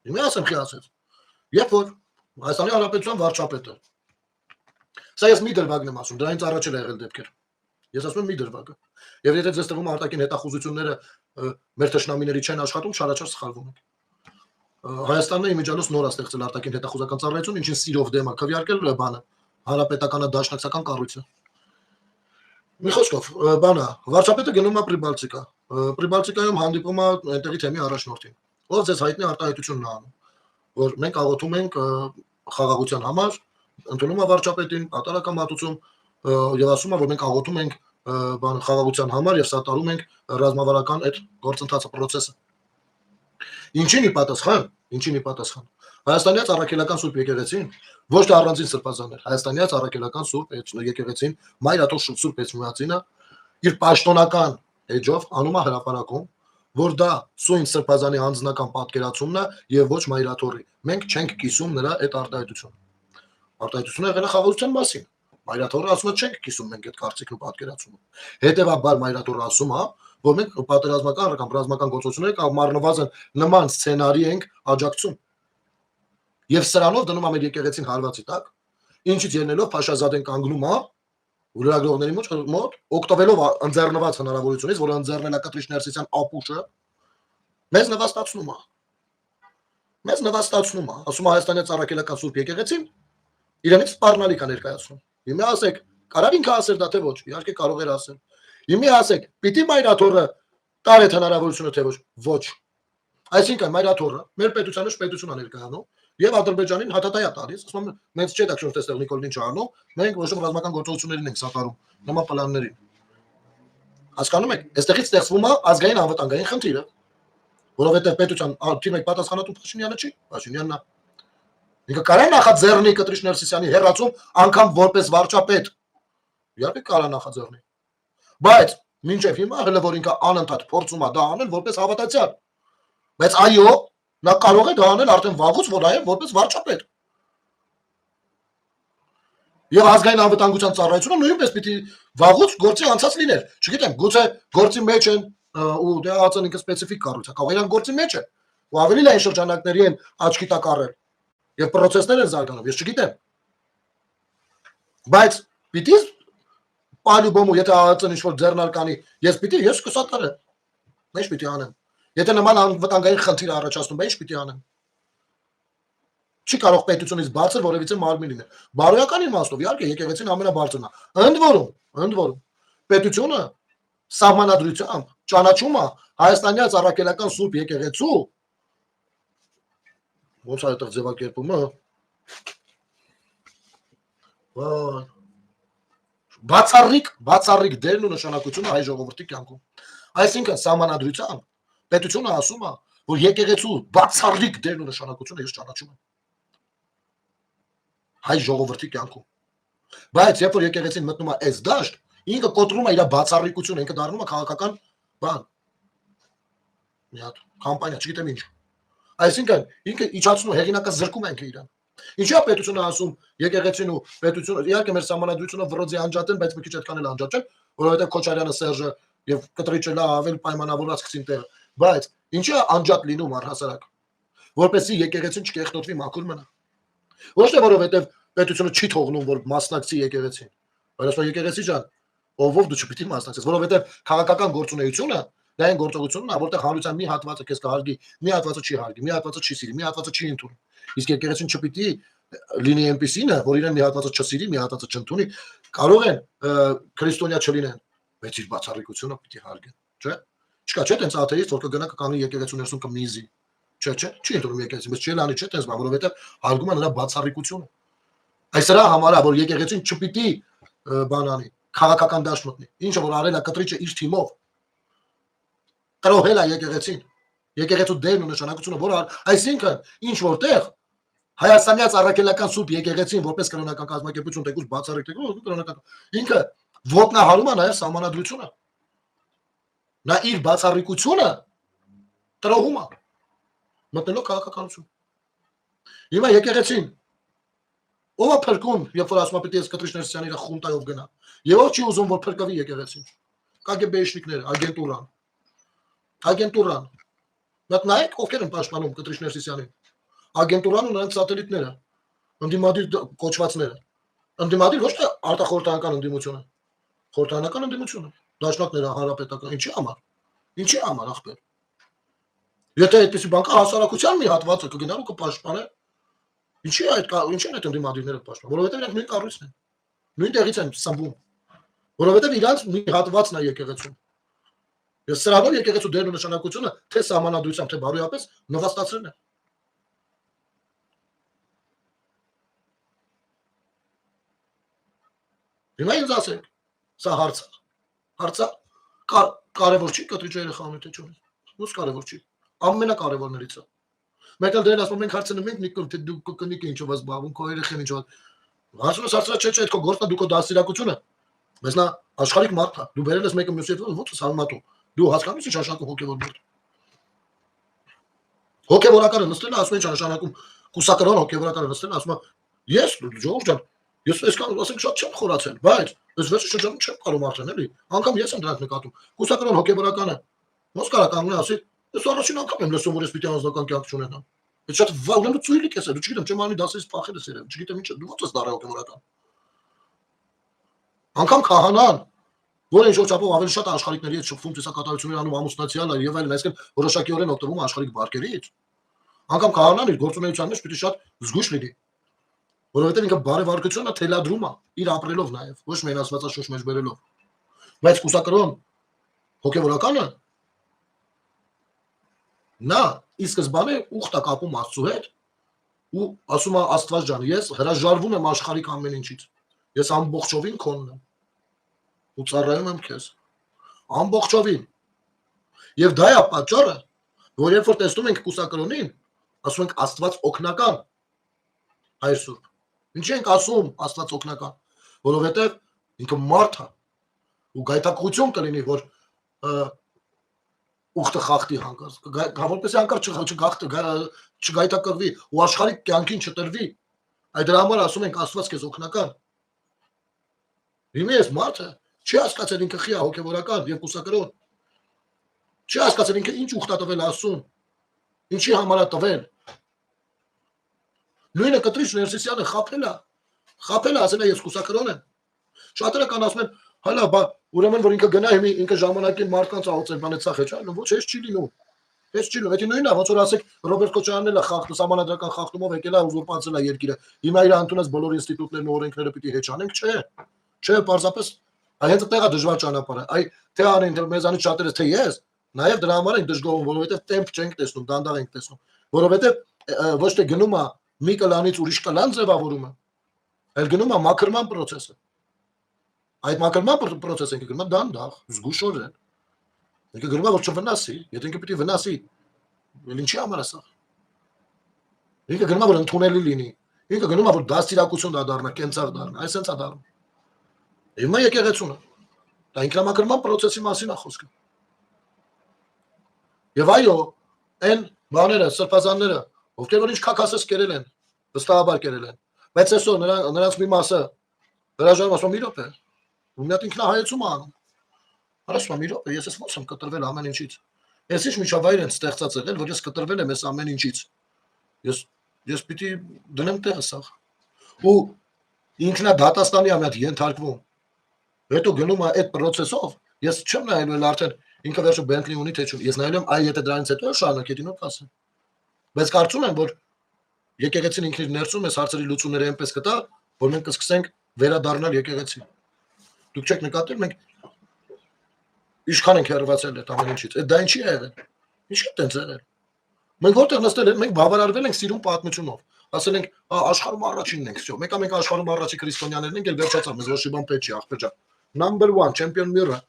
Իմի ասեմ խի ասեց։ Երբ որ Հայաստանի Հանրապետության վարչապետը սա ես մի դրվագն եմ ասում, դրանից առաջ էլ եղել դեպքեր։ Ես ասում եմ մի դրվագը։ Եվ եթե ձեզ թվում արտաքին հետախուզությունները մեր թշնամիների չեն աշխատում, շարաչար սխալվում եք։ Հայաստանն իմիջիալոց նոր է ստեղծել արտաքին հետախուզական ծառայություն, ինչին սիրով դեմ է քվեարկել բանը, հանրապետական դաշնակցական կառույցը։ Մի խոսքով, բանը, վարչապետը գնում է Պրիբալտիկա։ Պրիբալտիկայում հանդիպում է այնտեղի թեմի առաջնորդին, ով ձեզ հայտնի արտահայտությունն է անում, որ մենք աղոթում ենք խաղաղության համար, ընդունում է վարչապետին, կատարական մատուցում եւ ասում է, որ մենք աղոթում ենք բան խաղաղության համար եւ սատարում ենք ռազմավարական այդ գործընթացը, process-ը։ Ինչին ի պատասխան։ Հայաստանյաց առաքելական սուրբ եկեղեցին ոչ թե առանձին սրբազաններ, Հայաստանյաց առաքելական սուրբ եկեղեցին Մայրաթոր սուրբ էջմիածինը իր պաշտոնական էջով անում է հրապարակում, որ դա սույն սրբազանի անձնական պատկերացումն է եւ ոչ Մայրաթորի։ Մենք չենք կիսում նրա այդ արտահայտությունը։ Արտահայտությունը եղել է խաղաղության մասին։ Մայրաթորը ասում է չենք կիսում մենք այդ կարծիքն ու պատկերացումը։ Հետևաբար Մայրաթորը ասում է, որ մենք պատերազմական կամ ռազմական գործողությունների կամ առնվազն նման սցենարի ենք աջակցում։ Եվ սրանով դնում է մեր եկեղեցին հարվածի տակ, ինչից ելնելով Փաշազադեն կանգնում է ուրագրողների մոտ, օգտվելով ընձեռնված հնարավորությունից, որը ընձեռնել է Կտրիշ Ներսիսյան ապուշը, մեզ նվաստացնում է։ Ասում է Հայաստանի առաքելական սուրբ եկեղեցին իրենից սպառնալիք է ներկայացնում։ Հիմա ասեք, կարավ ինքը ասել դա թե ոչ, իհարկե կարող էր ասել։ Հիմա ասեք, պիտի Մայրաթորը տար այդ հնարավորությունը թե ոչ։ Այսինքն Մայրաթորը մեր պետությանը պետություն է ներկայանում եւ Ադրբեջանին հատատայա տալիս, ասում եմ, մենք չէ դակշոր տեսնել Նիկոլին չանում, մենք ոչ թե ռազմական գործողություններին ենք սատարում, նման պլաններին։ Հասկանում եք, այստեղից ստեղծվում է ազգային անվտանգային խնդիրը, որովհետեւ պետության թիմը պատասխանատու Փաշինյանը չի, Փաշինյանն է։ Ինքը կարա նախաձեռնի Կտրիշ Ներսիսյանի հերացում անգամ որպես վարչապետ։ Իհարկե կարա նախաձեռնի։ Բայց մինչև հիմա հələ որ ինքը անընդհատ փորձում է դա անել որպես հավատացյալ։ Բայց այո, նա կարող է դա անել արդեն վաղուց, որ այո, որպես վարչապետ։ Եվ ազգային անվտանգության ծառայությունը նույնպես պիտի վաղուց գործի անցած լիներ։ Չգիտեմ, գուցե գործի մեջ են ու դե ԱԾ-ն ինքը սպეციფიկ կառույց է, կարող է իրան գործի մեջ է։ Ու ավելի լայն շրջանակների են աչքի տակ առել։ Եվ process-ներ են զարգանում, ես չգիտեմ։ Բայց պիտի պալյուբոմու, եթե ԱԱԾ-ն ինչ-որ ձեռնարկանի, ես կսատարեմ։ Ինչ պիտի անեմ։ Եթե նման անվտանգային խնդիր առաջացնում, ինչ պիտի անեմ։ Չի կարող պետությունից բացել որևիցե մարմին լինել։ Բարոյական իմաստով, իհարկե, եկեղեցին ամենաբարձրն է։ Ընդ որում, պետությունը սահմանադրությամբ ճանաչում է Հայաստանյաց առաքելական սուրբ եկեղեցու ոնց է այդտեղ ձևակերպումը։ Բացառիկ դերն ու նշանակությունը հայ ժողովրդի կյանքում։ Այսինքն սահմանադրությամբ պետությունը ասում է, որ եկեղեցու բացառիկ դերն ու նշանակությունը ես ճանաչում եմ հայ ժողովրդի կյանքում։ Բայց երբ որ եկեղեցին մտնում է այս դաշտ, ինքը կոտրում է իր բացառիկությունը, ինքը դառնում է քաղաքական բան։ Մի հատ կամպանիա, չգիտեմ ինչ։ Այսինքն ինքը իջացնում հեղինակազրկում ենք իրան։ Ինչու է պետությունը ասում եկեղեցին ու պետությունը, իհարկե մեր սահմանադրությունը վրոձի անջատեն, բայց մի քիչ այդքան էլ անջատեն, որովհետև Քոչարյանը Սերժը եւ Կտրիչը լավ ավել պայմանավորված գցին տեղ։ Բայց ինչի է անջատ լինում առհասարակ, որպեսզի եկեղեցին չկեղտոտվի մաքուր մնա։ Ոչ թե որովհետև պետությունը չի թողնում, որ մասնակցի եկեղեցին, բայց ասում եկեղեցի ջան, ով դու չպիտի մասնակցես, որովհետև քաղաքական գործունեությունը դա այն գործողությունն է, որտեղ հանրության մի հատվածը քեզ կհարգի, մի հատվածը չի հարգի, մի հատվածը չի սիրի, մի հատվածը չի ընդունի։ Իսկ եկեղեցին չպիտի լինի այնպեսին, որ իրեն մի հատվածը չսիրի, մի հատվածը չընդունի, կարող են քրիստոնյա չլինեն, Բայց իր բացառիկությունը պիտի հարգեն, չէ՞։ Չկա չէ՞ տենց աթեիստ, որ կգնա կկանգնի եկեղեցու ներսում կմիզի։ Չէ, չի ընդունում եկեղեցին, բայց չի լանի չէ՞ տենց բան, որովհետև հարգում է նրա բացառիկությունը։ Այս դրա համար է, որ եկեղեցին չպիտի բան անի, քաղաքական դաշտ մտնի։ Ինչը որ արել է կտրիչը իր թիմով։ Տրոհել է եկեղեցին։ Եկեղեցու դերն ու նշանակությունը, որ այսինքն ինչ որտեղ Հայաստանյաց առաքելական սուրբ եկեղեցին որպես կրոնական կազմակերպություն թեկուզ բացառիկ թեկուզ կրոնական ինքը ոտնահարում է նաև սահմանադրությունը։ Նա իր բացառիկությունը տրոհում է մտնելով քաղաքականություն։ Հիմա եկեղեցին ով է փրկում, երբ որ ասում է պիտի ես կտրիչ Ներսիսյանի իր խունտայով գնա։ Եվ ով չի ուզում որ փրկվի եկեղեցին։ KGB-շնիկները, ագենտուրան։ Բայց նայեք ովքեր են պաշտպանում կտրիչ Ներսիսյանին։ Ագենտուրան ու նրանց սատելիտները, ընդդիմադիր կոչվածները։ Ընդդիմադիր ոչ թե արտախորհրդանական ընդդիմությունը, խորհրդանական ընդդիմությունը, դաշնակները հանրապետական, ինչի համար ախպեր։ Եթե այդպեսի բան կա, հասարակության մի հատվածը կգնար ու կպաշտպանե։ Ինչի են այդ ընդդիմադիրները պաշտպանում, որովհետև իրենք նույն կառույցն են, նույն տեղից են սնվում, որովհետև իրանց մի հատվածն է եկեղեցում։ Ես սրանով եկեղեցու դերն ու նշանակությունը թե սահմանադրությամբ, թե բարոյապես նվաստացրել են։ Հիմա ինձ ասեք, սա հարցա կարևոր չի կտրիչ երեխաների թե չունի։ Ո՞ս կարևոր չի։ Ամենակարևորներից է։ Մենք էլ դրան ասում ենք հարցնում ենք Նիկոլ թե դու կնիկ ինչով ես զբաղվում, քո երեխան ինչով։ Հարցնես հարցրած չէ, այդ քո գործն է, դու քո դաստիարակությունը։ Բայց նա աշխարհիկ մարդ է։ Դու բերել ես մեկը մյուսի հետ ո՞նց ես համատում։ Դու հասկանում ես ինչ նշանակում հոգևոր մարդ։ Հոգևորականը նստել է ասում ինչ նշանակում կուսակրոն հոգևորականը նստել է ասում ես Ժողովուրդ ջան ես այսքան ասենք շատ չեմ խորացել, բայց այս վերջի շրջանում չեմ կարող արդեն էլի։ Անկամ ես եմ դրանք նկատում։ Կուսակրոն հոգևորականը ոնց կարա կանգնի ասի ես առաջին անգամ եմ լսում որ ես պիտի անձնական կյանք չունենամ։ Այդ շատ վաղ ծույլիկ ես, դու չգիտեմ, չեմ անի դասից փախել ես երևի, չգիտեմ ինչ դու ո՞նց ես դառա հոգևորական։ Անկամ քահանան, որը ինչ որ չափով ավելի շատ աշխարհիկների հետ շփվում, տեսակատարություններ անում, ամուսնացիալ է եւ այլն, այսինքն որոշակիորեն օգտվում աշխարհիկ բարքերից։ Անկամ քահանան իր գործունեության մեջ պիտի շատ զգույշ լինի, որովհետեւ ինքը բարեվարկությունը թելադրում է իր ապրելով նաեւ, ոչ միայն աստվածաշունչ մեջ բերելով։ Բայց կուսակրոն հոգևորականը նա ի սկզբանե ուխտ է կապում Աստծու հետ ու ասում է Աստված ջան, ես հրաժարվում եմ աշխարհիկ ամեն ինչից։ Ես ամբողջովին քոնն եմ ու ծառայում եմ քեզ։ Ամբողջովին։ Եվ դա է պատճառը, որ երբ որ տեսնում ենք կուսակրոնին, ասում ենք Աստված օգնական Հայր Սուրբ։ Ինչի ենք ասում Աստված օգնական, որովհետև ինքը մարդ է ու գայթակղություն կլինի, որ ուխտը խախտի հանկարծ, որպեսզի հանկարծ չգայթակղվի ու աշխարհիկ կյանքին չտրվի։ Այդ դրա համար ասում ենք Աստված քեզ օգնական։ Հիմա ես մարդը չի հասկացել ինքը խիա հոգևորական եւ կուսակրոն։ Չի հասկացել ինքը ինչ ուխտ է տվել Աստծուն։ Ինչի համար է տվել։ Նույնը կտրիչ Ներսիսյանը խափել է, ասել է ես կուսակրոն եմ։ Շատերը կան ասում են, հալա, բա ուրեմն որ ինքը գնա հիմա ինքը ժամանակին մարդկանց աղոթել բանը ցախ է, չէ՞։ Ոչ, էս չի լինում։ Էս չի լինում։ Դա նույնն է, ոնց որ ասեք Ռոբերտ Քոչարյանն էլ է խախտում, համանadrական խախտումով եկել է ուզուրպացել է երկիրը։ Հիմա իր անտունած բոլոր ինստիտուտներն ու օրենքները պիտի հեչանենք, չէ։ Չէ, պարզապես հենց այդտեղ է դժվար ճանապարհը։ Այ թե անեն մեզանից շատերը թե ես, նաև դրա համար ենք դժգոհում, որովհետև տեմպ չենք տեսնում, դանդաղ ենք տեսնում։ Որովհետև ոչ թե գնում է մի կլանից ուրիշ կլան ձևավորումը, այլ գնում է մաքրման process-ը։ Այդ մաքրման process-ը ինքը գնում է դանդաղ, զգուշորեն։ Ինքը գնում է որ չվնասի, եթե ինքը պիտի վնասի, ել ինչի համար է սա։ Ինքը գնում է որ ընդունելի լինի։ Ինքը գնում է որ դաստիարակություն դառնա, կենցաղ դառնա, այս հենց է դառնում։ Հիմա եկեղեցունը։ Դա ինքնամաքրման process-ի մասին է խոսքը։ Եվ այո, այն բաները, սրբազանները, ովքեր որ ինչ քակասես կերել են, վստահաբար կերել են, բայց այսօր նրանց մի մասը հրաժարվում ասում մի րոպե, ու մի հատ ինքնահայեցում անում։ Ասում մի րոպե, ես ոնց եմ կտրվել ամեն ինչից։ Ես ինչ միջավայր են ստեղծած եղել, որ ես կտրվել եմ այս ամեն ինչից։ Ես պիտի դնեմ տեղը սա։ Ու ինքնա դատաստանի ամեն հատ ենթարկվում։ Հետո գնում է այդ process-ով, ես չեմ նայել արդեն ինքը վերջը Bentley ունի թե չէ։ Ես նայել եմ այ եթե դրանից հետո շարունակեին ու ասեմ։ Բայց կարծում եմ որ եկեղեցին ինքնին ներսում էս հարցերի լուծումները այնպես կտա, որ մենք կսկսենք վերադառնալ եկեղեցին։ Դուք չեք նկատել մենք Ինչքան ենք հեռացել այդ ամեն ինչից։ Այդ դա ինչի է եղել։ Ինչի՞ է տենց եղել։ Մենք որտեղ նստել ենք, մենք բավարարվել ենք սիրուն պատմությունով։ Ասել ենք, աշխարհում առաջինն ենք, всё։ Մենք աշխարհում առաջի քրիստոնյաներն ենք, ել վերջացավ, մեզ ոչ մի բան պետք չի, ախպեր ջան։ Number 1 champion mirror։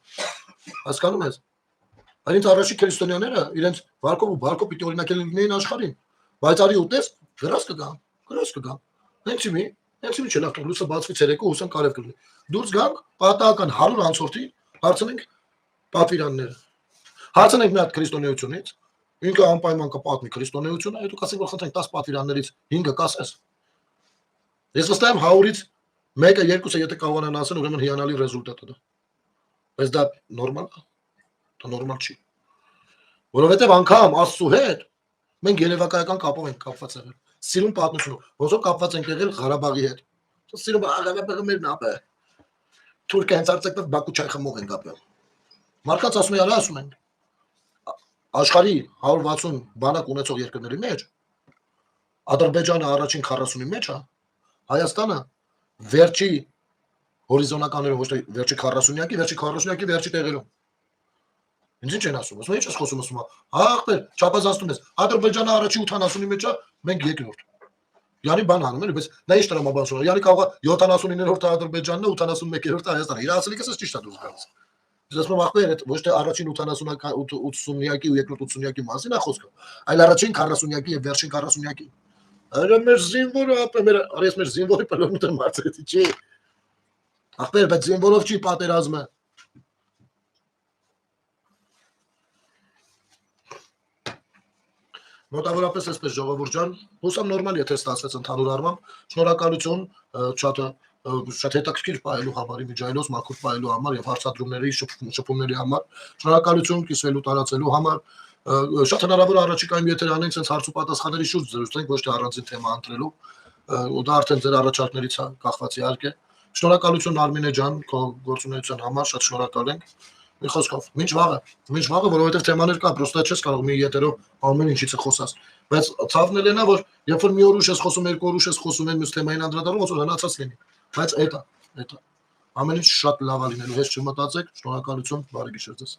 Հասկանում ես։ Այնց առաջի քրիստոնյաները իրենց վարկով ու բարկով պիտի օրինակել լինեին աշխարհին։ Բայց արի ուտես, գրած կգան։ Հենց մի չլավ լույսը բացվի ցերեկո հուսան կարև կլինի։ Դուրս գանք, պատահական 100 անցորդի հարցնենք պատվիրանները։ Հարցնենք մի հատ քրիստոնեությունից, ինքը անպայման կպատմի քրիստոնեությունը, հետո կասենք որ խնդրենք 10 պատվիրաններից 5-ը կասես։ Ես վստահ եմ 100-ից 1-ը 2-ը եթե կարողանան ասեն, ուրեմն հիանալի ռեզուլտատ է դա։ Բայց դա նորմալ է։ Դա նորմալ չի։ Որովհետև անգամ Աստծո հետ մենք երևակայական կապով ենք կապված եղել։ Սիրուն պատմությունով, ոնց որ կապված ենք եղել Ղարաբաղի հետ։ Սիրուն Ղարաբաղը մերն ապը։ Թուրքիա հենց արցակով Բաքու չայ խմող են կապել։ Մարդկանց ասում են, ասում են աշխարհի 160 բանակ ունեցող երկրների մեջ Ադրբեջանը առաջին 40-ի մեջ է, Հայաստանը վերջի հորիզոնականներով ոչ թե վերջի 40-յակի, վերջի 40-յակի վերջի տեղերում։ Ինչ են ասում, ասում ինչ ես խոսում, ասում ախպեր, չափազանցնում ես, Ադրբեջանը առաջի 80-ի մեջ է, մենք երկրորդ։ Յանի բան անում են, բայց նա ինչ տրամաբանություն է, յանի կարող է 79-րդ Ադրբեջանն է, 81-րդ Հայաստանը։ Իր ասելիքս էս ճիշտ է դուրս գալիս։ Ես ասում եմ ախպեր, այդ ոչ թե առաջին 80-յակի ու երկրորդ 80-յակի մասին է խոսքը, այլ առաջին 40-յակի եւ վերջին 40-յակի։ Այո մեր զինվորը ապա մեր արես մեր զինվորի պլանուտը մարտի չի։ Ախպեր, բայց զինվորով չի պատերազմը։ Մոտավորապես այսպես ժողովուրդ ջան, հուսամ նորմալ եթե ստացվեց ընդհանուր առմամբ, շնորհակալություն շատ հետաքրքիր պահելու համար, իմիջայլոց մաքուր պահելու համար եւ հարցադրումների շփումների համար, շնորհակալություն կիսվելու տարածելու համար, շատ հնարավոր առաջիկայում եթե անենք sense հարց ու պատասխանների շուրջ զրուցենք, ոչ թե առանձին թեմա ընտրելու, ու դա արդեն ձեր առաջարկներից է կախված իհարկե։ Շնորհակալություն Արմինե ջան, քո գործունեության համար, շատ շնորհակալ ենք։ Մի խոսքով, մինչ վաղը, որովհետև թեմաներ կա, պրոստա չես կարող մի եթերով ամեն ինչից խոսած։ Բայց ցավն էլ նա, որ երբ որ մի օր ուշ ես խոսում, երկու օր ուշ ես խոսում, այն մյուս թեմային անդրադառնում, ոնց որ հնացած լինի։ Բայց այդ է։ Ամեն ինչ շատ լավ է լինելու, հեչ չմտածեք, շնորհակալություն, բարի գիշեր ձեզ։